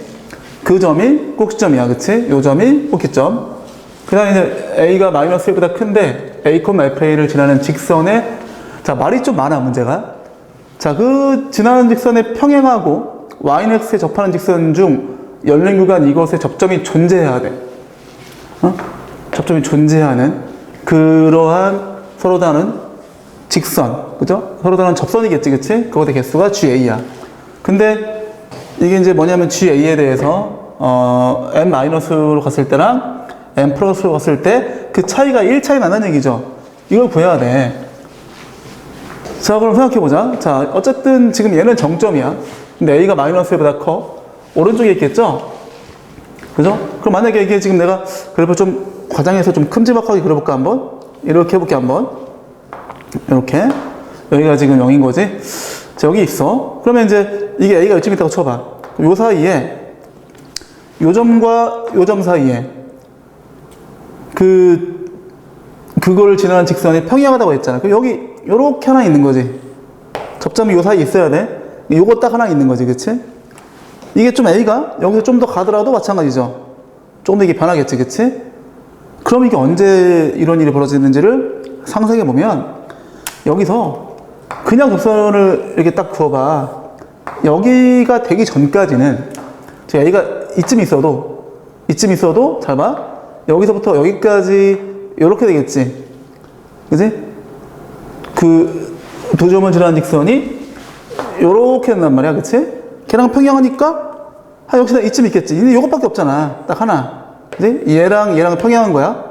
그 점이 꼭지점이야, 그치? 요 점이 꼭지점. 그 다음에 이제 A가 마이너스 1보다 큰데 A, FA를 지나는 직선에 자, 말이 좀 많아, 문제가. 자, 그 지나는 직선에 평행하고 Y는 X에 접하는 직선 중 열린 구간 이것에 접점이 존재해야 돼. 접점이 존재하는 그러한 서로 다른 직선, 그죠? 서로 다른 접선이겠지, 그치? 그것의 개수가 GA야. 근데 이게 이제 뭐냐면 GA에 대해서 n-로 갔을 때랑 n+로 갔을 때 그 차이가 1차이 난다는 얘기죠. 이걸 구해야 돼. 자, 그럼 생각해보자. 자, 어쨌든 지금 얘는 정점이야. 근데 A가 마이너스 1보다 커. 오른쪽에 있겠죠? 그죠? 그럼 만약에 이게 지금 내가 그래프 좀 과장해서 좀 큼지막하게 그려볼까, 한번? 이렇게 해볼게, 한번. 이렇게. 여기가 지금 0인 거지? 자, 여기 있어. 그러면 이제 이게 A가 이쯤 있다고 쳐봐. 그럼 요 사이에, 요 점과 요 점 사이에, 그거를 지나는 직선이 평행하다고 했잖아. 그럼 여기, 요렇게 하나 있는 거지. 접점이 요 사이에 있어야 돼. 요거 딱 하나 있는 거지, 그치? 이게 좀 A가 여기서 좀 더 가더라도 마찬가지죠. 조금 더 이게 변하겠지, 그치? 그럼 이게 언제 이런 일이 벌어지는지를 상상해 보면 여기서 그냥 곡선을 이렇게 딱 그어봐. 여기가 되기 전까지는 A가 이쯤 있어도 잘 봐. 여기서부터 여기까지 이렇게 되겠지, 그치? 그 두 점을 지나는 직선이 요렇게 된단 말이야, 그치? 걔랑 평행하니까 역시나 이쯤 있겠지. 근데 요것밖에 없잖아. 딱 하나. 그치? 얘랑 평행한 거야.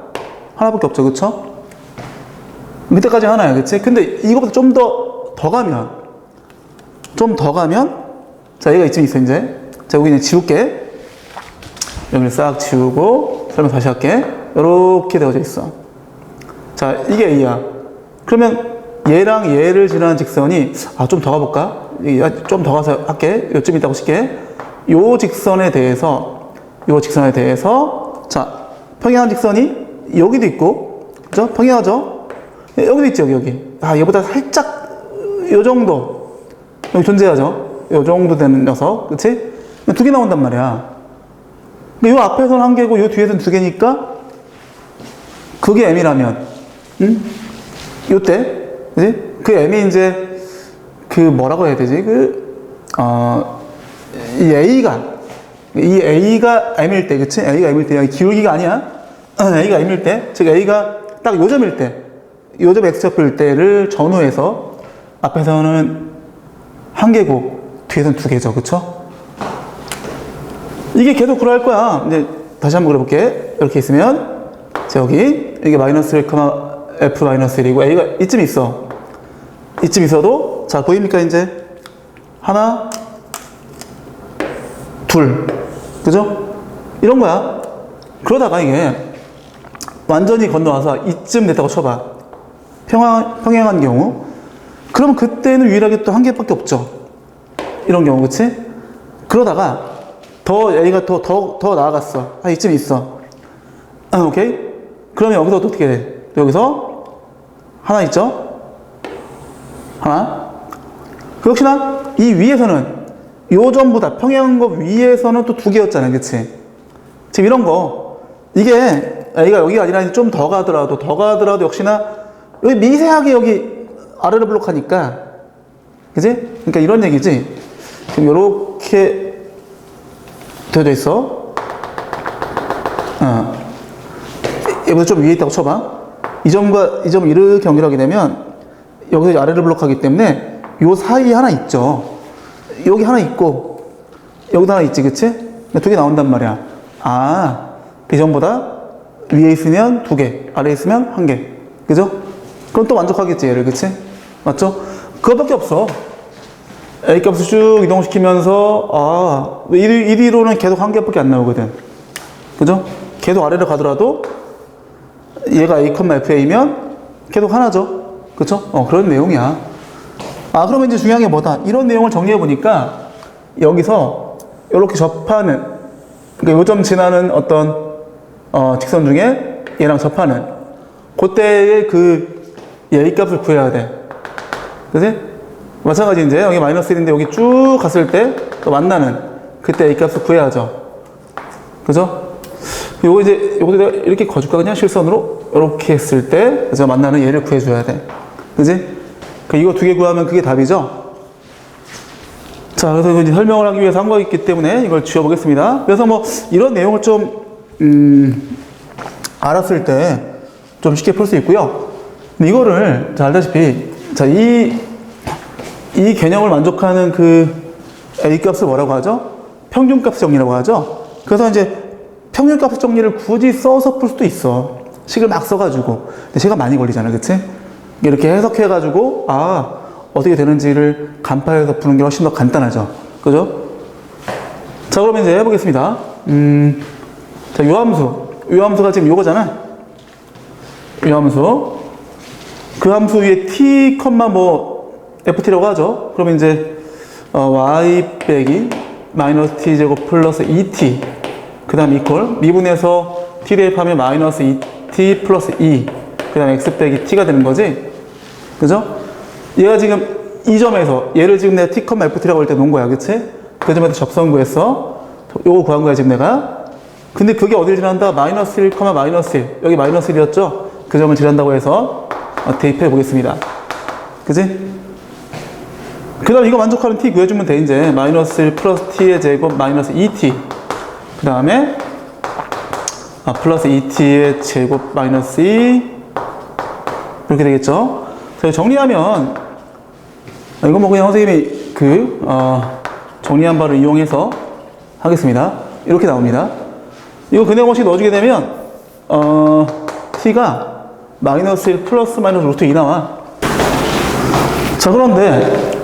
하나밖에 없죠, 그쵸? 밑에까지 하나야, 그치? 근데 이거보다 좀 더 가면 자, 얘가 이쯤 있어, 이제. 자, 여기 이제 지울게. 여기를 싹 지우고 설명 다시 할게. 요렇게 되어져 있어. 자, 이게 A야. 그러면 얘랑 얘를 지나는 직선이 좀 더 가볼까? 좀 더 가서 할게. 요쯤 있다고 칠게. 요 직선에 대해서 자, 평행한 직선이 여기도 있고, 그죠? 평행하죠? 여기도 있죠, 여기. 얘보다 살짝 요 정도 여기 존재하죠? 요 정도 되는 녀석, 그치? 두 개 나온단 말이야. 요 앞에서는 한 개고 요 뒤에서는 두 개니까 그게 M이라면, 요때, 그치? 그 M이 이제 뭐라고 해야 되지? 이 A가 M일 때, 그치? A가 M일 때, 여기 기울기가 아니야. A가 M일 때, 즉 A가 딱 요점일 때, 요점 X좌표일 때를 전후해서 앞에서는 한 개고 뒤에서는 두 개죠, 그쵸? 이게 계속 그럴 거야. 이제 다시 한번 그려볼게. 이렇게 있으면, 자, 여기, 이게 마이너스 1, F 마이너스 1이고, A가 이쯤 있어. 이쯤 있어도, 자, 보입니까, 이제? 하나, 둘. 그죠? 이런 거야. 그러다가 이게 완전히 건너와서 이쯤 됐다고 쳐봐. 평행한 경우. 그럼 그때는 유일하게 또 한 개밖에 없죠. 이런 경우, 그치? 그러다가 더 A가 더 나아갔어. 아, 이쯤 있어. 오케이? 그러면 여기서 어떻게 돼? 여기서 하나 있죠? 하나. 그 역시나 이 위에서는 요점보다 평행한 거 위에서는 또 두 개였잖아요. 그치? 지금 이런 거 이게 A가 여기가 아니라 좀 더 가더라도 역시나 여기 미세하게 여기 아래로 블록하니까 그치? 그러니까 이런 얘기지. 지금 요렇게 되어져 있어. 여기서 좀 위에 있다고 쳐봐. 이 점과 이 점을 이렇게 연결하게 되면 여기서 아래를 블록하기 때문에 요 사이에 하나 있죠. 여기 하나 있고 여기도 하나 있지, 그치? 두 개 나온단 말이야. 아, 비전보다 위에 있으면 두 개, 아래에 있으면 한 개, 그죠? 그럼 또 만족하겠지, 얘를, 그치? 맞죠? 그것밖에 없어. A 값을 쭉 이동시키면서 1위로는 계속 한 개밖에 안 나오거든, 그죠? 계속 아래로 가더라도 얘가 A, FA면 계속 하나죠, 그쵸? 그런 내용이야. 그러면 이제 중요한 게 뭐다? 이런 내용을 정리해보니까, 여기서, 이렇게 접하는, 그러니까 요점 지나는 어떤, 직선 중에 얘랑 접하는, 그때의 그 A 값을 구해야 돼. 그지? 마찬가지 이제, 여기 마이너스 1인데 여기 쭉 갔을 때, 또 만나는, 그때 A 값을 구해야죠. 그죠? 요거 이제, 요것도 내가 이렇게 거줄까? 그냥 실선으로, 이렇게 했을 때, 그래서 만나는 얘를 구해줘야 돼. 그지? 이거 두 개 구하면 그게 답이죠? 자, 그래서 이제 설명을 하기 위해서 한 거있기 때문에 이걸 지워보겠습니다. 그래서 뭐, 이런 내용을 좀, 알았을 때 좀 쉽게 풀 수 있고요. 근데 이거를, 자, 알다시피, 자, 이 개념을 만족하는 그 A 값을 뭐라고 하죠? 평균값 정리라고 하죠? 그래서 이제 평균값 정리를 굳이 써서 풀 수도 있어. 식을 막 써가지고. 근데 시간 많이 걸리잖아, 그치? 이렇게 해석해가지고, 어떻게 되는지를 간파해서 푸는 게 훨씬 더 간단하죠. 그죠? 자, 그러면 이제 해보겠습니다. 자, 요함수가 지금 요거잖아. 요함수. 그 함수 위에 t, ft라고 하죠. 그러면 이제, y 빼기 마이너스 t제곱 플러스 2t. 그 다음 이퀄. 미분해서 t 대입하면 마이너스 2t 플러스 2. 그 다음 x 빼기 t가 되는 거지. 그죠? 얘가 지금 이 점에서, 얘를 지금 내가 t, ft라고 할 때 놓은 거야. 그치? 그 점에서 접선 구했어. 요거 구한 거야, 지금 내가. 근데 그게 어딜 지난다? 마이너스 1, 마이너스 1. 여기 마이너스 1이었죠? 그 점을 지난다고 해서 대입해 보겠습니다. 그치? 그 다음 이거 만족하는 t 구해주면 돼, 이제. 마이너스 1 플러스 t의 제곱 마이너스 2t. 그 다음에, 플러스 2t의 제곱 마이너스 2. 이렇게 되겠죠? 자, 정리하면, 이거 뭐 그냥 선생님이 정리한 바를 이용해서 하겠습니다. 이렇게 나옵니다. 이거 근해 공식 넣어주게 되면, t가 마이너스 1 플러스 마이너스 루트 2 나와. 자, 그런데,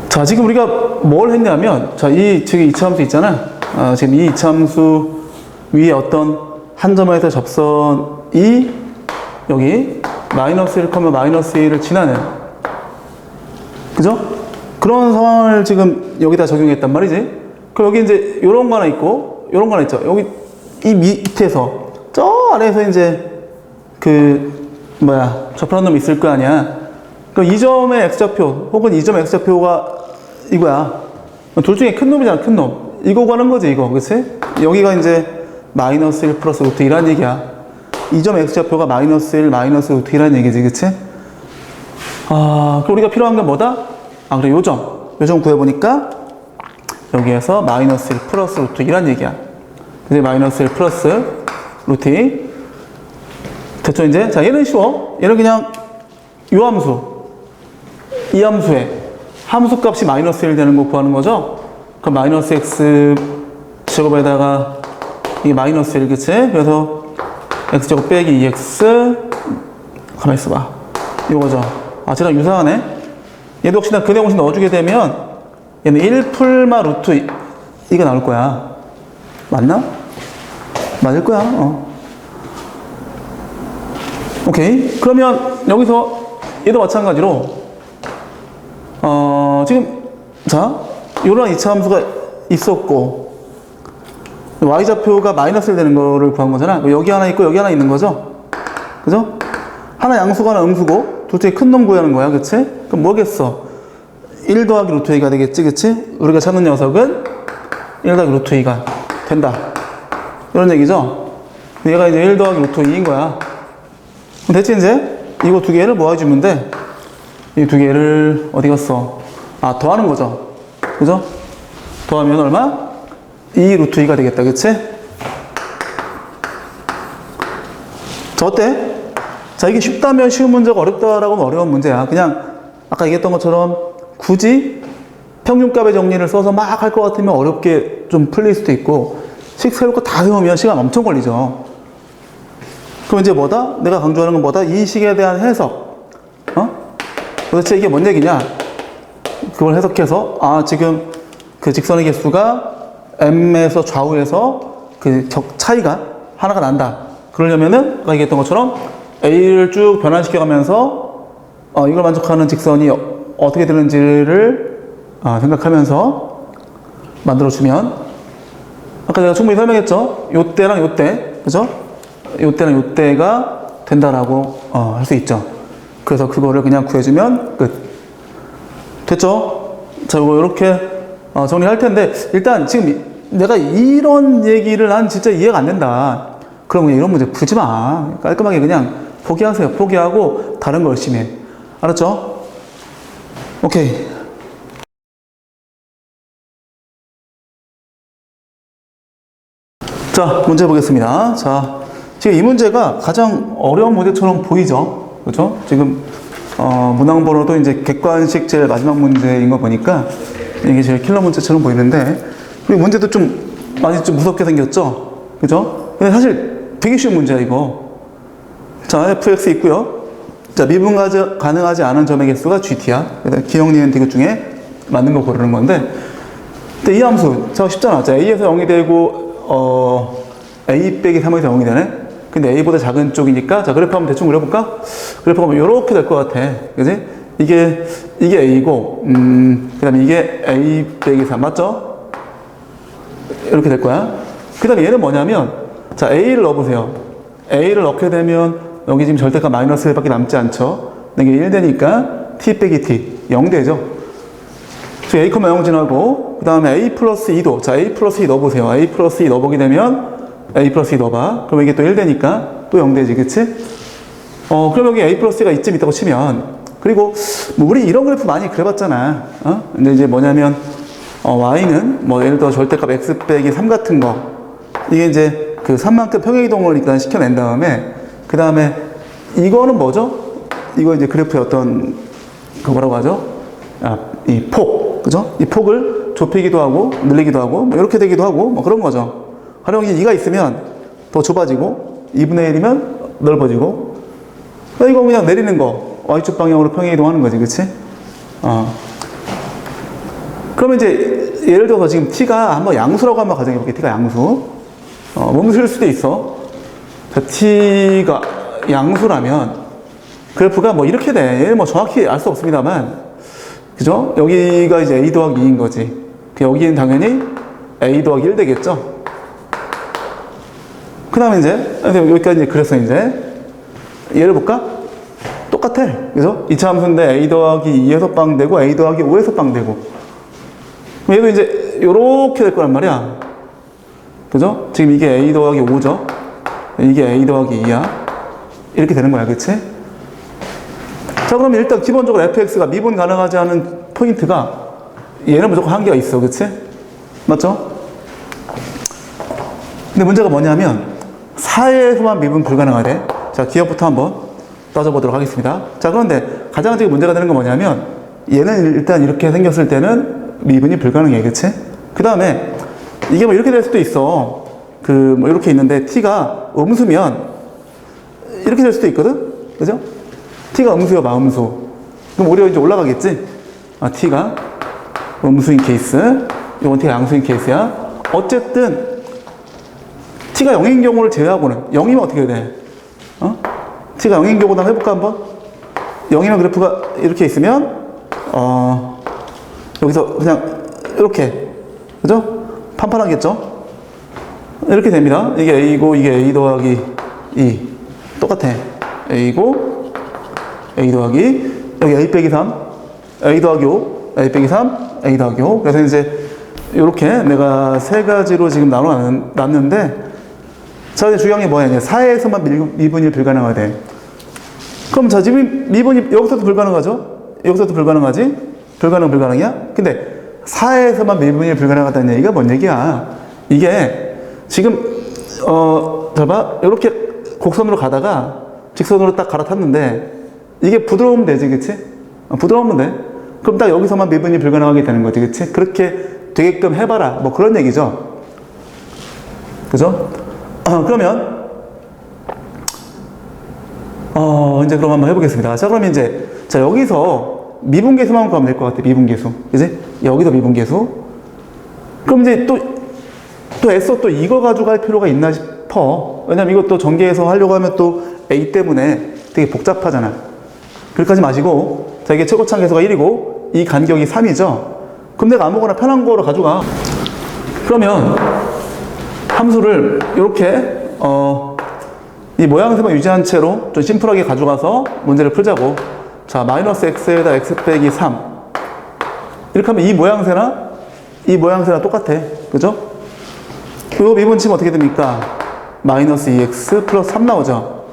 자, 지금 우리가 뭘 했냐면, 자, 지금 이차함수 있잖아. 지금 이 이차함수 위에 어떤 한 점에서 접선이 여기 마이너스 1, 마이너스 1을 지나는, 그죠? 그런 상황을 지금 여기다 적용했단 말이지. 그럼 여기 이제 요런 거 하나 있고, 요런 거 하나 있죠. 여기 이 밑에서, 저 아래에서 이제 접하는 놈이 있을 거 아니야. 그럼 이 점의 x좌표, 혹은 이 점의 x좌표가 이거야. 둘 중에 큰 놈이잖아, 큰 놈. 이거 구하는 거지, 이거. 그치? 여기가 이제 마이너스 1 플러스 루트 2라는 얘기야. 이 점 x좌표가 마이너스 1, 마이너스 루트 2라는 얘기지, 그치? 그럼 우리가 필요한 건 뭐다? 그래, 요 점 구해보니까, 여기에서 마이너스 1 플러스 루트 2란 얘기야. 그래서 마이너스 1 플러스 루트 2. 됐죠, 이제? 자, 얘는 쉬워. 얘는 그냥 요 함수, 이 함수에 함수 값이 마이너스 1 되는 거 구하는 거죠? 그럼 마이너스 x 제곱에다가 이게 마이너스 1, 그치? 그래서 x제곱 빼기 2x, 가만히 있어봐. 이거죠. 아, 쟤랑 유사하네? 얘도 역시나 그 내용식 넣어주게 되면 얘는 1 풀마 루트 2가 나올 거야. 맞나? 맞을 거야. 오케이. 그러면 여기서 얘도 마찬가지로 지금 자 요런 2차 함수가 있었고 y좌표가 마이너스 1 되는 거를 구한 거잖아. 여기 하나 있고 여기 하나 있는 거죠. 그죠? 하나 양수가 하나 음수고 둘째 큰 놈 구하는 거야. 그치? 그럼 뭐겠어? 1 더하기 루트 2가 되겠지. 그치? 우리가 찾는 녀석은 1 더하기 루트 2가 된다. 이런 얘기죠? 얘가 이제 1 더하기 루트 2인 거야. 됐지, 이제? 이거 두 개를 모아주면 돼. 이 두 개를 어디 갔어? 아, 더하는 거죠. 그죠? 더하면 얼마? 2 루트 2가 되겠다. 그치? 자, 어때? 자, 이게 쉽다면 쉬운 문제가 어렵다라고 하면 어려운 문제야. 그냥 아까 얘기했던 것처럼 굳이 평균값의 정리를 써서 막 할 것 같으면 어렵게 좀 풀릴 수도 있고 식 세울 거 다 외우면 시간 엄청 걸리죠. 그럼 이제 뭐다? 내가 강조하는 건 뭐다? 이 식에 대한 해석. 도대체 이게 뭔 얘기냐? 그걸 해석해서 아, 지금 그 직선의 개수가 m에서 좌우에서 그 차이가 하나가 난다. 그러려면은 아까 얘기했던 것처럼 a를 쭉 변환시켜가면서 이걸 만족하는 직선이 어떻게 되는지를 생각하면서 만들어주면 아까 내가 충분히 설명했죠? 요때랑 요때, 그죠? 요때랑 요때가 된다라고 할 수 있죠. 그래서 그거를 그냥 구해주면 끝. 됐죠? 자, 이렇게 정리할 텐데 일단 지금 내가 이런 얘기를 난 진짜 이해가 안 된다. 그럼 그냥 이런 문제 풀지 마. 깔끔하게 그냥 포기하세요. 포기하고 다른 거 열심히 해. 알았죠? 오케이. 자, 문제 보겠습니다. 자, 지금 이 문제가 가장 어려운 문제처럼 보이죠? 그렇죠? 지금 문항번호도 이제 객관식 제일 마지막 문제인 거 보니까 이게 제일 킬러 문제처럼 보이는데 그리고 문제도 좀 많이 좀 무섭게 생겼죠? 그죠? 근데 사실 되게 쉬운 문제야 이거. 자, fx 있고요. 자, 미분 가능하지 않은 점의 개수가 gt야. 기억, 니은, 디귿 중에 맞는 거 고르는 건데 근데 이 함수 자, 쉽잖아. 자, a에서 0이 되고 a 빼기 3에서 0이 되네? 근데 a보다 작은 쪽이니까 자, 그래프 한번 대충 그려볼까? 그래프 하면 이렇게 될 것 같아. 그지? 이게 a고 그 다음에 이게 a 빼기 3 맞죠? 이렇게 될 거야. 그 다음에 얘는 뭐냐면 자, a를 넣어보세요. a를 넣게 되면 여기 지금 절대값 마이너스 1밖에 남지 않죠? 이게 1 되니까 t 빼기 t 0 되죠? a, 0 지나고 그 다음에 a 플러스 2도 자, a 플러스 2 넣어보세요. a 플러스 2 넣어보게 되면 a 플러스 2 넣어봐. 그럼 이게 또 1 되니까 또 0 되지, 그치? 그럼 여기 a 플러스 2가 이쯤 있다고 치면 그리고 뭐 우리 이런 그래프 많이 그려봤잖아. 근데 이제 뭐냐면 y는 뭐 예를 들어 절대값 x 빼기 3 같은 거 이게 이제 그 3만큼 평행이동을 일단 시켜낸 다음에 그 다음에 이거는 뭐죠? 이거 이제 그래프의 어떤 그 뭐라고 하죠? 이 폭, 그죠? 이 폭을 좁히기도 하고 늘리기도 하고 뭐 이렇게 되기도 하고 뭐 그런 거죠. 활용이 2가 있으면 더 좁아지고 2분의 1이면 넓어지고 이거 그냥 내리는 거 y축 방향으로 평행이동하는 거지, 그치? 그러면 이제 예를 들어서 지금 t가 한번 양수라고 한번 가정해볼게. t가 양수. 몸실 수도 있어. 자, t가 양수라면 그래프가 뭐 이렇게 돼. 얘는 뭐 정확히 알 수 없습니다만, 그죠? 여기가 이제 a 더하기 2인 거지. 여기는 당연히 a 더하기 1 되겠죠? 그 다음에 이제 여기까지 그래서 이제 얘를 볼까? 똑같아. 그죠? 2차 함수인데 a 더하기 2에서 빵 되고 a 더하기 5에서 빵 되고 얘도 이제 요렇게 될 거란 말이야. 그죠? 지금 이게 a 더하기 5죠? 이게 a 더하기 2야. 이렇게 되는 거야. 그치? 자, 그럼 일단 기본적으로 fx가 미분 가능하지 않은 포인트가 얘는 무조건 한계가 있어. 그치? 맞죠? 근데 문제가 뭐냐면 4에서만 미분 불가능하대. 자, 기억부터 한번 따져보도록 하겠습니다. 자, 그런데 가장 지금 문제가 되는 건 뭐냐면 얘는 일단 이렇게 생겼을 때는 미분이 불가능해. 그치? 그 다음에 이게 뭐 이렇게 될 수도 있어. 그 뭐 이렇게 있는데 t가 음수면 이렇게 될 수도 있거든? 그죠? t가 음수요, 마음수. 그럼 오히려 이제 올라가겠지? 아, t가 음수인 케이스. 이건 t가 양수인 케이스야. 어쨌든 t가 0인 경우를 제외하고는 0이면 어떻게 돼? t가 0인 경우도 한번 해볼까 한번? 0이면 그래프가 이렇게 있으면 여기서 그냥 이렇게 그죠? 판판하겠죠? 이렇게 됩니다. 이게 A고 이게 A 더하기 2 똑같아. A고 A 더하기 여기 A 빼기 3 A 더하기 5 A 빼기 3 A 더하기 5 그래서 이제 이렇게 내가 세 가지로 지금 나눠놨는데 자, 이제 중요한 게 뭐야? 이제 4에서만 미분이 불가능하대. 그럼 자, 지금 미분이 여기서도 불가능하죠? 여기서도 불가능하지? 불가능이야? 근데 4에서만 미분이 불가능하다는 얘기가 뭔 얘기야? 이게 지금 잘 봐. 이렇게 곡선으로 가다가 직선으로 딱 갈아탔는데 이게 부드러우면 되지, 그치? 부드러우면 돼. 그럼 딱 여기서만 미분이 불가능하게 되는 거지, 그치? 그렇게 되게끔 해봐라. 뭐 그런 얘기죠. 그죠? 그러면 이제 그럼 한번 해보겠습니다. 자, 그럼 이제 자 여기서 미분계수만 구하면 될 것 같아. 미분계수, 그지? 여기서 미분계수. 그럼 이제 또 애써 또 이거 가지고 할 필요가 있나 싶어. 왜냐면 이것도 전개해서 하려고 하면 또 A 때문에 되게 복잡하잖아. 그렇게 하지 마시고, 자, 이게 최고차항 계수가 1이고 이 간격이 3이죠. 그럼 내가 아무거나 편한 거로 가져가. 그러면 함수를 이렇게 이 모양새만 유지한 채로 좀 심플하게 가져가서 문제를 풀자고. 자, 마이너스 x에다 x 빼기 3 이렇게 하면 이 모양새나 똑같아. 그죠? 요 미분 치면 어떻게 됩니까? 마이너스 2x 플러스 3 나오죠.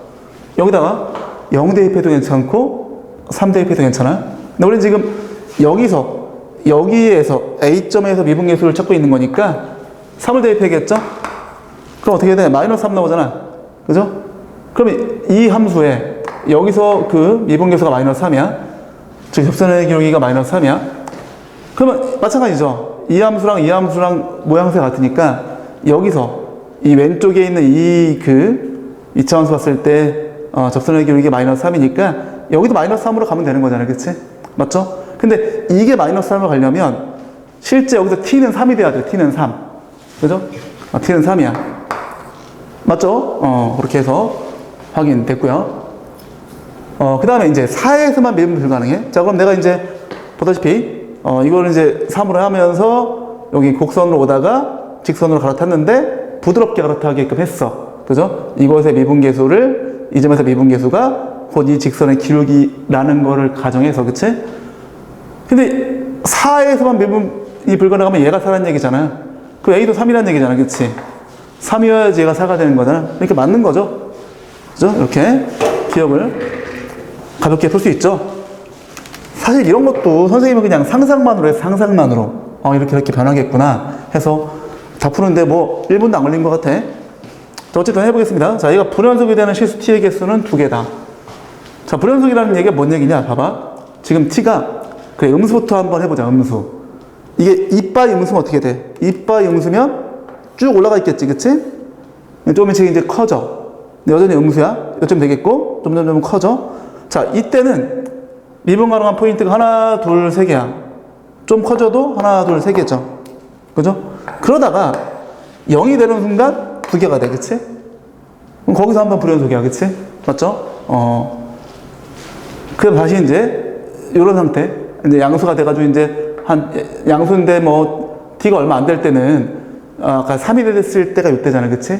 여기다가 0 대입해도 괜찮고 3 대입해도 괜찮아. 근데 우리는 지금 여기에서 A점에서 미분계수를 찾고 있는 거니까 3을 대입해야겠죠? 그럼 어떻게 돼? 마이너스 3 나오잖아. 그죠? 그럼 이 함수에 여기서 그 미분계수가 마이너스 3이야. 즉 접선의 기울기가 마이너스 3이야. 그러면 마찬가지죠. 이 함수랑 모양새 같으니까 여기서 이 왼쪽에 있는 이 이차함수 봤을 때 접선의 기울기가 마이너스 3이니까 여기도 마이너스 3으로 가면 되는 거잖아요. 그치? 맞죠? 근데 이게 마이너스 3으로 가려면 실제 여기서 t는 3이 돼야 돼. t는 3. 그죠? t는 3이야. 맞죠? 그렇게 해서 확인됐고요. 그 다음에 이제 4에서만 미분 불가능해. 자, 그럼 내가 이제 보다시피 이거를 이제 3으로 하면서 여기 곡선으로 오다가 직선으로 갈아탔는데 부드럽게 갈아타게끔 했어. 그죠? 이곳의 미분계수를 이 점에서 미분계수가 곧 이 직선의 기울기라는 거를 가정해서, 그치? 근데 4에서만 미분이 불가능하면 얘가 4라는 얘기잖아. 그 A도 3이라는 얘기잖아. 그치? 3이어야지 얘가 4가 되는 거잖아. 이렇게 맞는 거죠. 그죠? 이렇게 기억을 가볍게 풀 수 있죠. 사실 이런 것도 선생님은 그냥 상상만으로 해서 상상만으로 이렇게 변하겠구나 해서 다 푸는데 뭐 1분도 안 걸린 것 같아. 자, 어쨌든 해보겠습니다. 자, 얘가 불연속이 되는 실수 t의 개수는 2개다. 자, 불연속이라는 얘기가 뭔 얘기냐? 봐봐. 지금 t가 그래, 음수부터 한번 해보자. 음수. 이게 이빠이 음수면 어떻게 돼? 이빠이 음수면 쭉 올라가 있겠지, 그치? 조금씩 이제 커져. 근데 여전히 음수야. 요쯤 되겠고 점점 커져. 자, 이때는 미분 가능한 포인트가 하나, 둘, 세 개야. 좀 커져도 하나, 둘, 세 개죠. 그죠? 그러다가 0이 되는 순간 2개가 돼, 그치? 그럼 거기서 한번 불연속이야, 그치? 맞죠? 그럼 다시 이제 이런 상태. 이제 양수가 돼가지고 이제 양수인데 뭐 t가 얼마 안 될 때는 아까 3이 됐을 때가 이때잖아, 그치?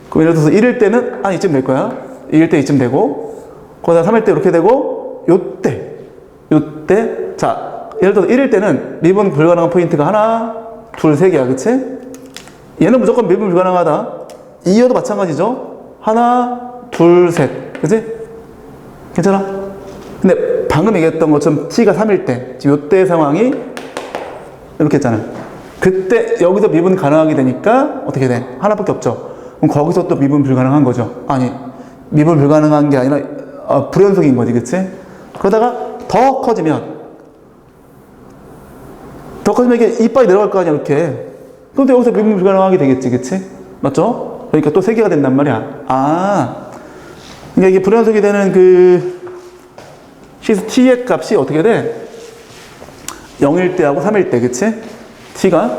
그럼 예를 들어서 1일 때는 이쯤 될 거야. 2일 때 이쯤 되고 거기다 3일 때 이렇게 되고 요때 자, 예를 들어서 1일 때는 미분 불가능한 포인트가 하나, 둘, 세 개야, 그치? 얘는 무조건 미분 불가능하다. 2여도 마찬가지죠. 하나, 둘, 셋, 그치? 괜찮아? 근데 방금 얘기했던 것처럼 t가 3일 때 지금 요때 상황이 이렇게 했잖아. 그때 여기서 미분 가능하게 되니까 어떻게 돼? 하나밖에 없죠. 그럼 거기서 또 미분 불가능한 거죠. 아니, 미분 불가능한 게 아니라 불연속인 거지, 그치? 그러다가 더 커지면 이게 이빨이 내려갈 거 아니야, 이렇게. 그럼 또 여기서 미분 불가능하게 되겠지, 그치? 맞죠? 그러니까 또 3개가 된단 말이야. 그러니까 이게 불연속이 되는 그 시스 t의 값이 어떻게 돼? 0일 때하고 3일 때, 그치? t가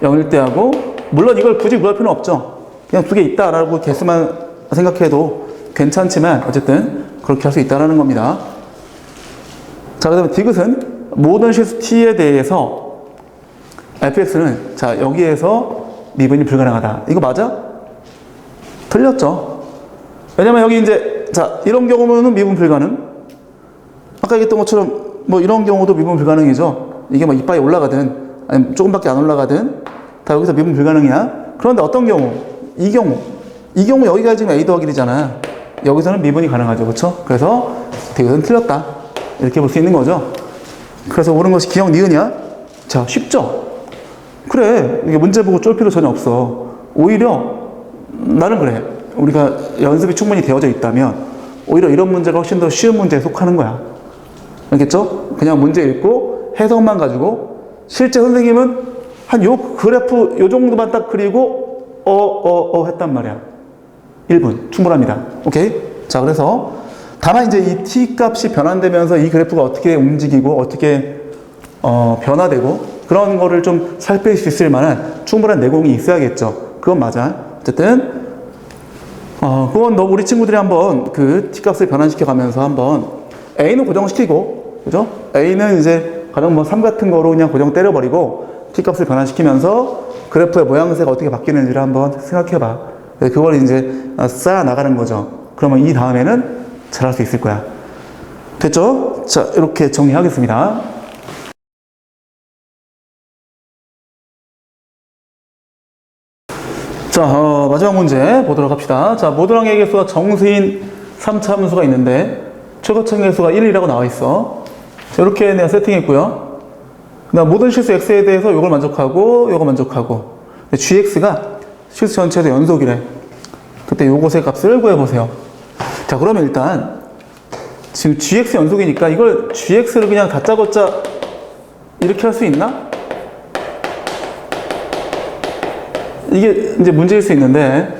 0일 때하고, 물론 이걸 굳이 구할 필요는 없죠. 그냥 2개 있다라고 개수만 생각해도 괜찮지만, 어쨌든 그렇게 할 수 있다라는 겁니다. 자, 그 다음에 디귿은 모든 실수 t에 대해서 fx는 자, 여기에서 미분이 불가능하다. 이거 맞아? 틀렸죠. 왜냐면 여기 이제 자, 이런 경우는 미분 불가능. 아까 얘기했던 것처럼 뭐 이런 경우도 미분 불가능이죠. 이게 뭐 이빨이 올라가든 아니면 조금밖에 안 올라가든 다 여기서 미분 불가능이야. 그런데 어떤 경우? 이 경우 여기가 지금 a 더하기 1이잖아. 여기서는 미분이 가능하죠. 그렇죠? 그래서 디귿은 틀렸다. 이렇게 볼 수 있는 거죠. 그래서 옳은 것이 기억 니은이야? 자, 쉽죠? 그래. 이게 문제 보고 쫄 필요 전혀 없어. 오히려 나는 그래. 우리가 연습이 충분히 되어져 있다면 오히려 이런 문제가 훨씬 더 쉬운 문제에 속하는 거야. 알겠죠? 그냥 문제 읽고 해석만 가지고 실제 선생님은 한 요 그래프 요 정도만 딱 그리고 했단 말이야. 1분 충분합니다. 오케이? 자, 그래서 다만 이제 이 t 값이 변환되면서 이 그래프가 어떻게 움직이고 어떻게 변화되고 그런 거를 좀 살필 수 있을 만한 충분한 내공이 있어야겠죠. 그건 맞아. 어쨌든 그건 우리 친구들이 한번 그 t 값을 변환시켜 가면서 한번 a는 고정시키고, 그죠? a는 이제 가령 뭐 3 같은 거로 그냥 고정 때려버리고 t 값을 변환시키면서 그래프의 모양새가 어떻게 바뀌는지를 한번 생각해봐. 그걸 이제 쌓아 나가는 거죠. 그러면 이 다음에는 잘할 수 있을 거야. 됐죠? 자, 이렇게 정리하겠습니다. 자, 마지막 문제 보도록 합시다. 자, 모듈항의 개수가 정수인 3차함수가 있는데 최고점 개수가 1이라고 나와 있어. 자, 이렇게 내가 세팅했고요. 그다음 모든 실수 x에 대해서 이걸 만족하고 이거 만족하고 gx가 실수 전체에서 연속이래. 그때 요것의 값을 구해보세요. 자, 그러면 일단 지금 gx 연속이니까 이걸 gx를 그냥 다짜고짜 이렇게 할 수 있나? 이게 이제 문제일 수 있는데,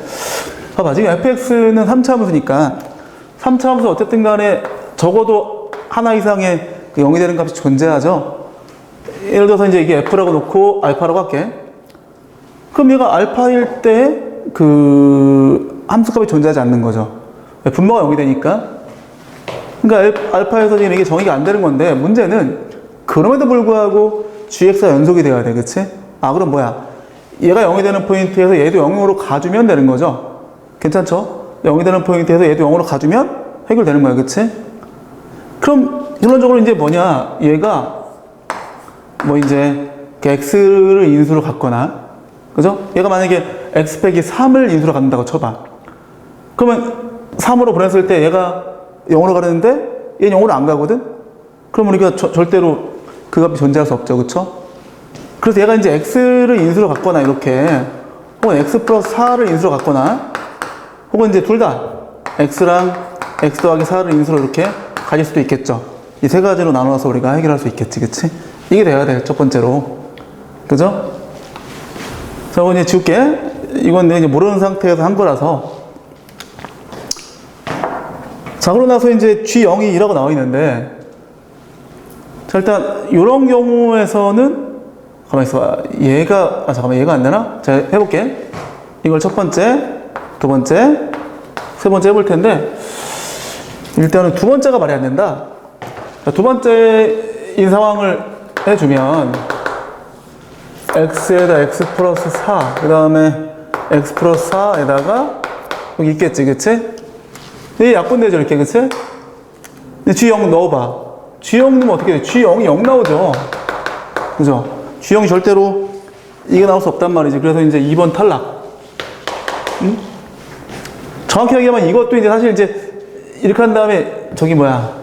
봐봐. 지금 fx는 3차 함수니까 3차 함수 어쨌든 간에 적어도 하나 이상의 0이 되는 값이 존재하죠. 예를 들어서 이제 이게 f라고 놓고 알파라고 할게. 그럼 얘가 알파일 때 그 함수값이 존재하지 않는 거죠. 분모가 0이 되니까. 그러니까 알파에서 지금 이게 정의가 안 되는 건데, 문제는 그럼에도 불구하고 gx가 연속이 돼야 돼. 그치? 그럼 뭐야? 얘가 0이 되는 포인트에서 얘도 0으로 가주면 되는 거죠. 괜찮죠? 0이 되는 포인트에서 얘도 0으로 가주면 해결되는 거야. 그치? 그럼 결론적으로 이제 뭐냐? 얘가 뭐 이제 x를 인수로 갖거나, 그죠? 얘가 만약에 x 빼기 3을 인수로 갖는다고 쳐봐. 그러면 3으로 보냈을 때 얘가 0으로 가는데 얘는 0으로 안 가거든? 그럼 우리가 절대로 그 값이 존재할 수 없죠. 그쵸? 그래서 얘가 이제 x를 인수로 갖거나 이렇게, 혹은 x 플러스 4를 인수로 갖거나, 혹은 이제 둘 다 x랑 x 더하기 4를 인수로 이렇게 가질 수도 있겠죠. 이 세 가지로 나눠서 우리가 해결할 수 있겠지. 그치? 이게 돼야 돼. 첫 번째로. 그죠? 자, 이거 이제 지울게. 이건 내가 이제 모르는 상태에서 한 거라서. 자, 그러고 나서 이제 G0이 2라고 나와 있는데, 자, 일단, 이런 경우에서는, 가만히 있어봐. 얘가, 잠깐만, 얘가 안 되나? 자, 해볼게. 이걸 첫 번째, 두 번째, 세 번째 해볼 텐데, 일단은 두 번째가 말이 안 된다. 자, 두 번째인 상황을 해주면, x에다 x 플러스 4, 그 다음에 x 플러스 4에다가, 여기 있겠지, 그치? 이 약분되죠, 이렇게, 그치? 근데 G0 넣어봐. G0 넣으면 어떻게 돼? G0이 0 나오죠? 그죠? G0이 절대로 이게 나올 수 없단 말이지. 그래서 이제 2번 탈락. 응? 정확히 얘기하면 이것도 이제 사실 이제 이렇게 한 다음에 저기 뭐야.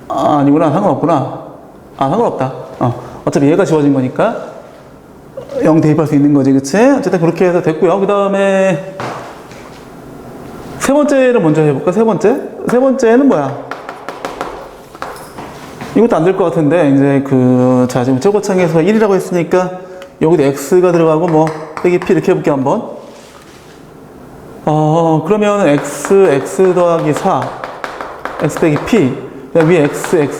아니구나. 상관없구나. 상관없다. 어차피 얘가 지워진 거니까 0 대입할 수 있는 거지, 그치? 어쨌든 그렇게 해서 됐고요. 그 다음에 세 번째를 먼저 해볼까? 세 번째는 뭐야? 이것도 안 될 것 같은데, 이제 자, 지금 최고창에서 1이라고 했으니까, 여기도 x가 들어가고, 뭐, 빼기 p 이렇게 해볼게, 한번. 그러면 x 더하기 4, x 빼기 p, 위에 x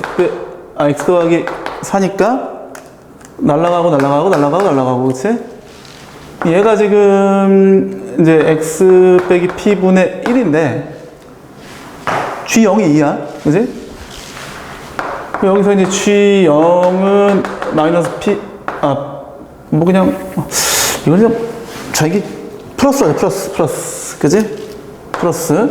더하기 4니까, 날라가고, 그치? 얘가 지금, 이제 x 빼기 p분의 1인데, g0이 2야, 그치? 여기서 이제 G0은 마이너스 P, 뭐 그냥, 이건 좀, 이게 플러스야, 플러스. 그지? 플러스.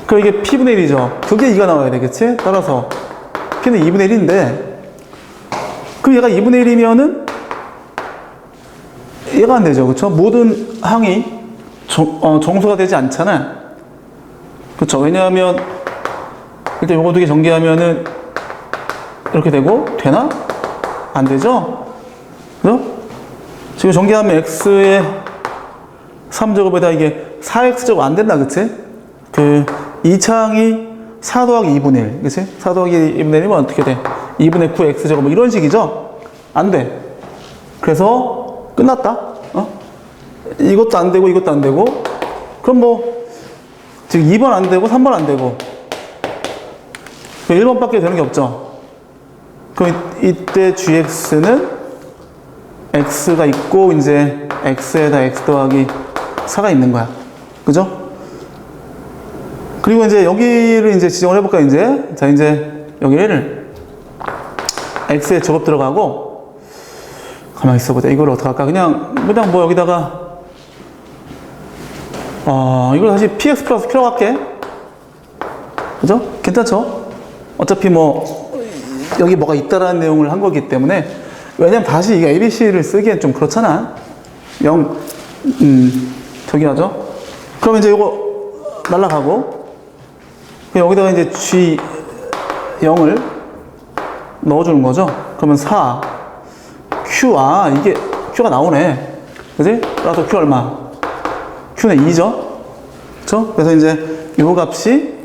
그럼 이게 P분의 1이죠. 그게 2가 나와야 되겠지? 따라서. P는 2분의 1인데, 그럼 얘가 2분의 1이면은, 얘가 안 되죠. 그쵸? 모든 항이 정수가 되지 않잖아. 그쵸? 왜냐하면, 일단 요거 두 개 전개하면은 이렇게 되고 되나? 안 되죠? 그죠? 지금 전개하면 x의 3제곱에다 이게 4x제곱 안 된다, 그치? 그 2창이 4 더하기 2분의 1, 그치? 4 더하기 2분의 1이면 어떻게 돼? 2분의 9 x제곱 뭐 이런 식이죠? 안 돼. 그래서 끝났다. 이것도 안 되고 이것도 안 되고, 그럼 뭐 지금 2번 안 되고 3번 안 되고 1번밖에 되는 게 없죠. 그럼 이때 gx는 x가 있고, 이제 x에다 x 더하기 4가 있는 거야. 그죠? 그리고 이제 여기를 이제 지정을 해볼까, 이제. 자, 이제 여기를 x에 제곱 들어가고, 가만히 있어보자. 이걸 어떡할까? 그냥 뭐 여기다가, 이걸 다시 px 플러스 q라고 할게. 그죠? 괜찮죠? 어차피 뭐 여기 뭐가 있다라는 내용을 한 거기 때문에, 왜냐면 다시 이게 ABC를 쓰기엔 좀 그렇잖아. 저기 하죠. 그럼 이제 이거 날라가고, 여기다가 이제 G0을 넣어주는 거죠. 그러면 4 Q, 이게 Q가 나오네, 그지? 따라서 Q 얼마? Q는 2죠. 그쵸? 그래서 이제 요 값이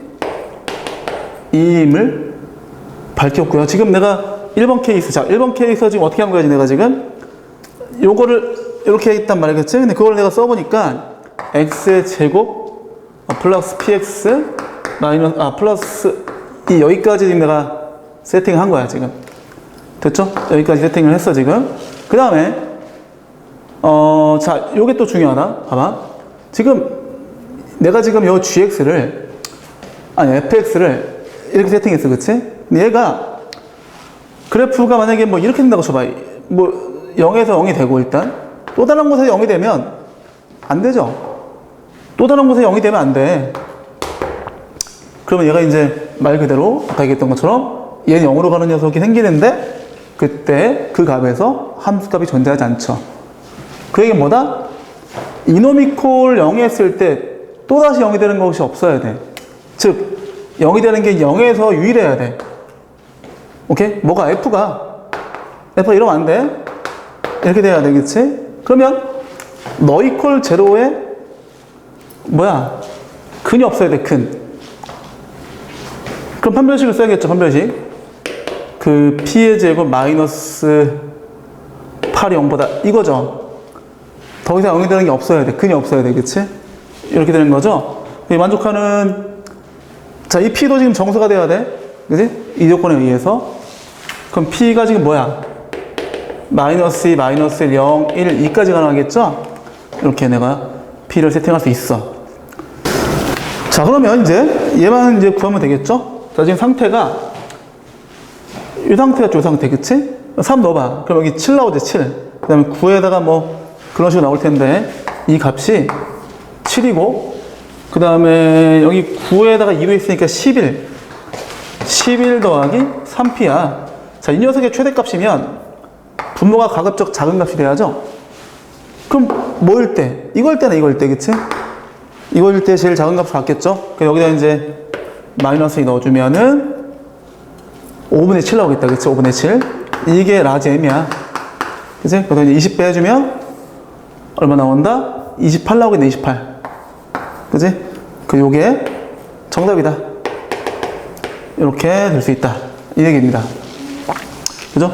2임을 밝혔고요. 지금 내가 1번 케이스, 자, 1번 케이스 지금 어떻게 한 거야지, 내가 지금? 요거를 이렇게 했단 말이겠지? 근데 그걸 내가 써보니까, x의 제곱, 플러스 px, 플러스, 여기까지 지금 내가 세팅을 한 거야, 지금. 됐죠? 여기까지 세팅을 했어, 지금. 그 다음에, 자, 요게 또 중요하다. 봐봐. 지금, 내가 지금 요 gx를, fx를 이렇게 세팅했어, 그치? 근데 얘가 그래프가 만약에 뭐 이렇게 된다고 쳐봐. 뭐 0에서 0이 되고, 일단 또 다른 곳에 0이 되면 안 되죠. 또 다른 곳에 0이 되면 안 돼. 그러면 얘가 이제 말 그대로 아까 얘기했던 것처럼 얘는 0으로 가는 녀석이 생기는데, 그때 그 값에서 함수값이 존재하지 않죠. 그 얘기는 뭐다? 이놈이 콜 0이 했을 때 또다시 0이 되는 것이 없어야 돼. 즉 0이 되는 게 0에서 유일해야 돼. 오케이? 뭐가 F가 이러면 안 돼. 이렇게 돼야 되겠지? 그러면 너 이퀄 제로에 근이 없어야 돼, 근. 그럼 판별식을 써야겠죠, 판별식. 그 P의 제곱 마이너스 8이 0보다 이거죠. 더 이상 0이 되는 게 없어야 돼. 근이 없어야 돼, 그치? 이렇게 되는 거죠. 만족하는, 자, 이 P도 지금 정수가 돼야 돼. 그치? 이 조건에 의해서. 그럼 P가 지금 마이너스 2, 마이너스 1, 0, 1, 2까지 가능하겠죠? 이렇게 내가 P를 세팅할 수 있어. 자, 그러면 이제 얘만 이제 구하면 되겠죠? 자, 지금 상태가 이 상태가 이 상태, 그치? 3 넣어봐. 그럼 여기 7 나오지, 7. 그 다음에 9에다가 뭐 그런 식으로 나올 텐데, 이 값이 7이고, 그 다음에 여기 9에다가 2로 있으니까 11. 11 더하기 3P야. 자, 이 녀석의 최대값이면 분모가 가급적 작은 값이 돼야죠? 그럼 뭐일 때? 이걸 때나 이걸 때, 그치? 이거일 때 제일 작은 값을 갖겠죠? 여기다 이제 마이너스 2 넣어주면은 5분의 7 나오겠다, 그치? 5분의 7. 이게 라지 m이야. 그치? 그래서 이제 20 빼주면 얼마 나온다? 28 나오겠네, 28. 그치? 요게 정답이다. 이렇게 될 수 있다. 이 얘기입니다. 그죠?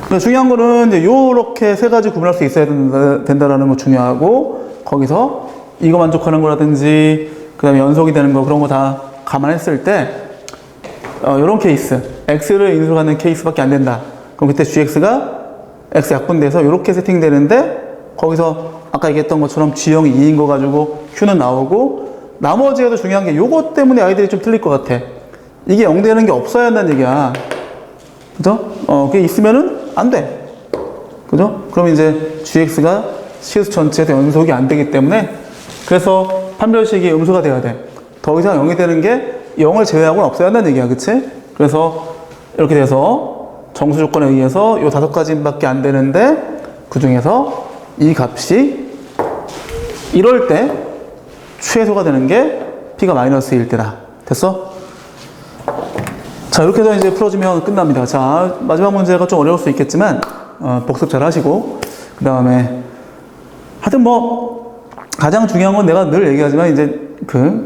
그러니까 중요한 거는 이제 요렇게 세 가지 구분할 수 있어야 된다라는 거 중요하고, 거기서 이거 만족하는 거라든지, 그 다음에 연속이 되는 거, 그런 거 다 감안했을 때, 요런 케이스, x를 인수로 갖는 케이스밖에 안 된다. 그럼 그때 gx가 x 약분돼서 요렇게 세팅되는데, 거기서 아까 얘기했던 것처럼 g형이 2인 거 가지고 q는 나오고, 나머지에도 중요한 게 요것 때문에 아이들이 좀 틀릴 것 같아. 이게 0 되는 게 없어야 한다는 얘기야. 그죠? 그게 있으면은 안 돼. 그죠? 그럼 이제 gx가 시수 전체에서 연속이 안 되기 때문에, 그래서 판별식이 음수가 돼야 돼. 더 이상 0이 되는 게 0을 제외하고는 없어야 한다는 얘기야. 그치? 그래서 이렇게 돼서 정수 조건에 의해서 요 5가지밖에 안 되는데, 그 중에서 이 값이 이럴 때 최소가 되는 게 p가 마이너스 1 때다. 됐어? 자, 이렇게 해서 이제 풀어주면 끝납니다. 자, 마지막 문제가 좀 어려울 수 있겠지만, 복습 잘 하시고, 그 다음에, 하여튼 뭐, 가장 중요한 건 내가 늘 얘기하지만, 이제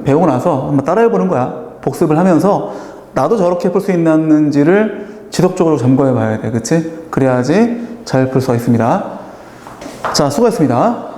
배우고 나서 한번 따라해보는 거야. 복습을 하면서, 나도 저렇게 풀 수 있는지를 지속적으로 점검해 봐야 돼. 그치? 그래야지 잘 풀 수가 있습니다. 자, 수고했습니다.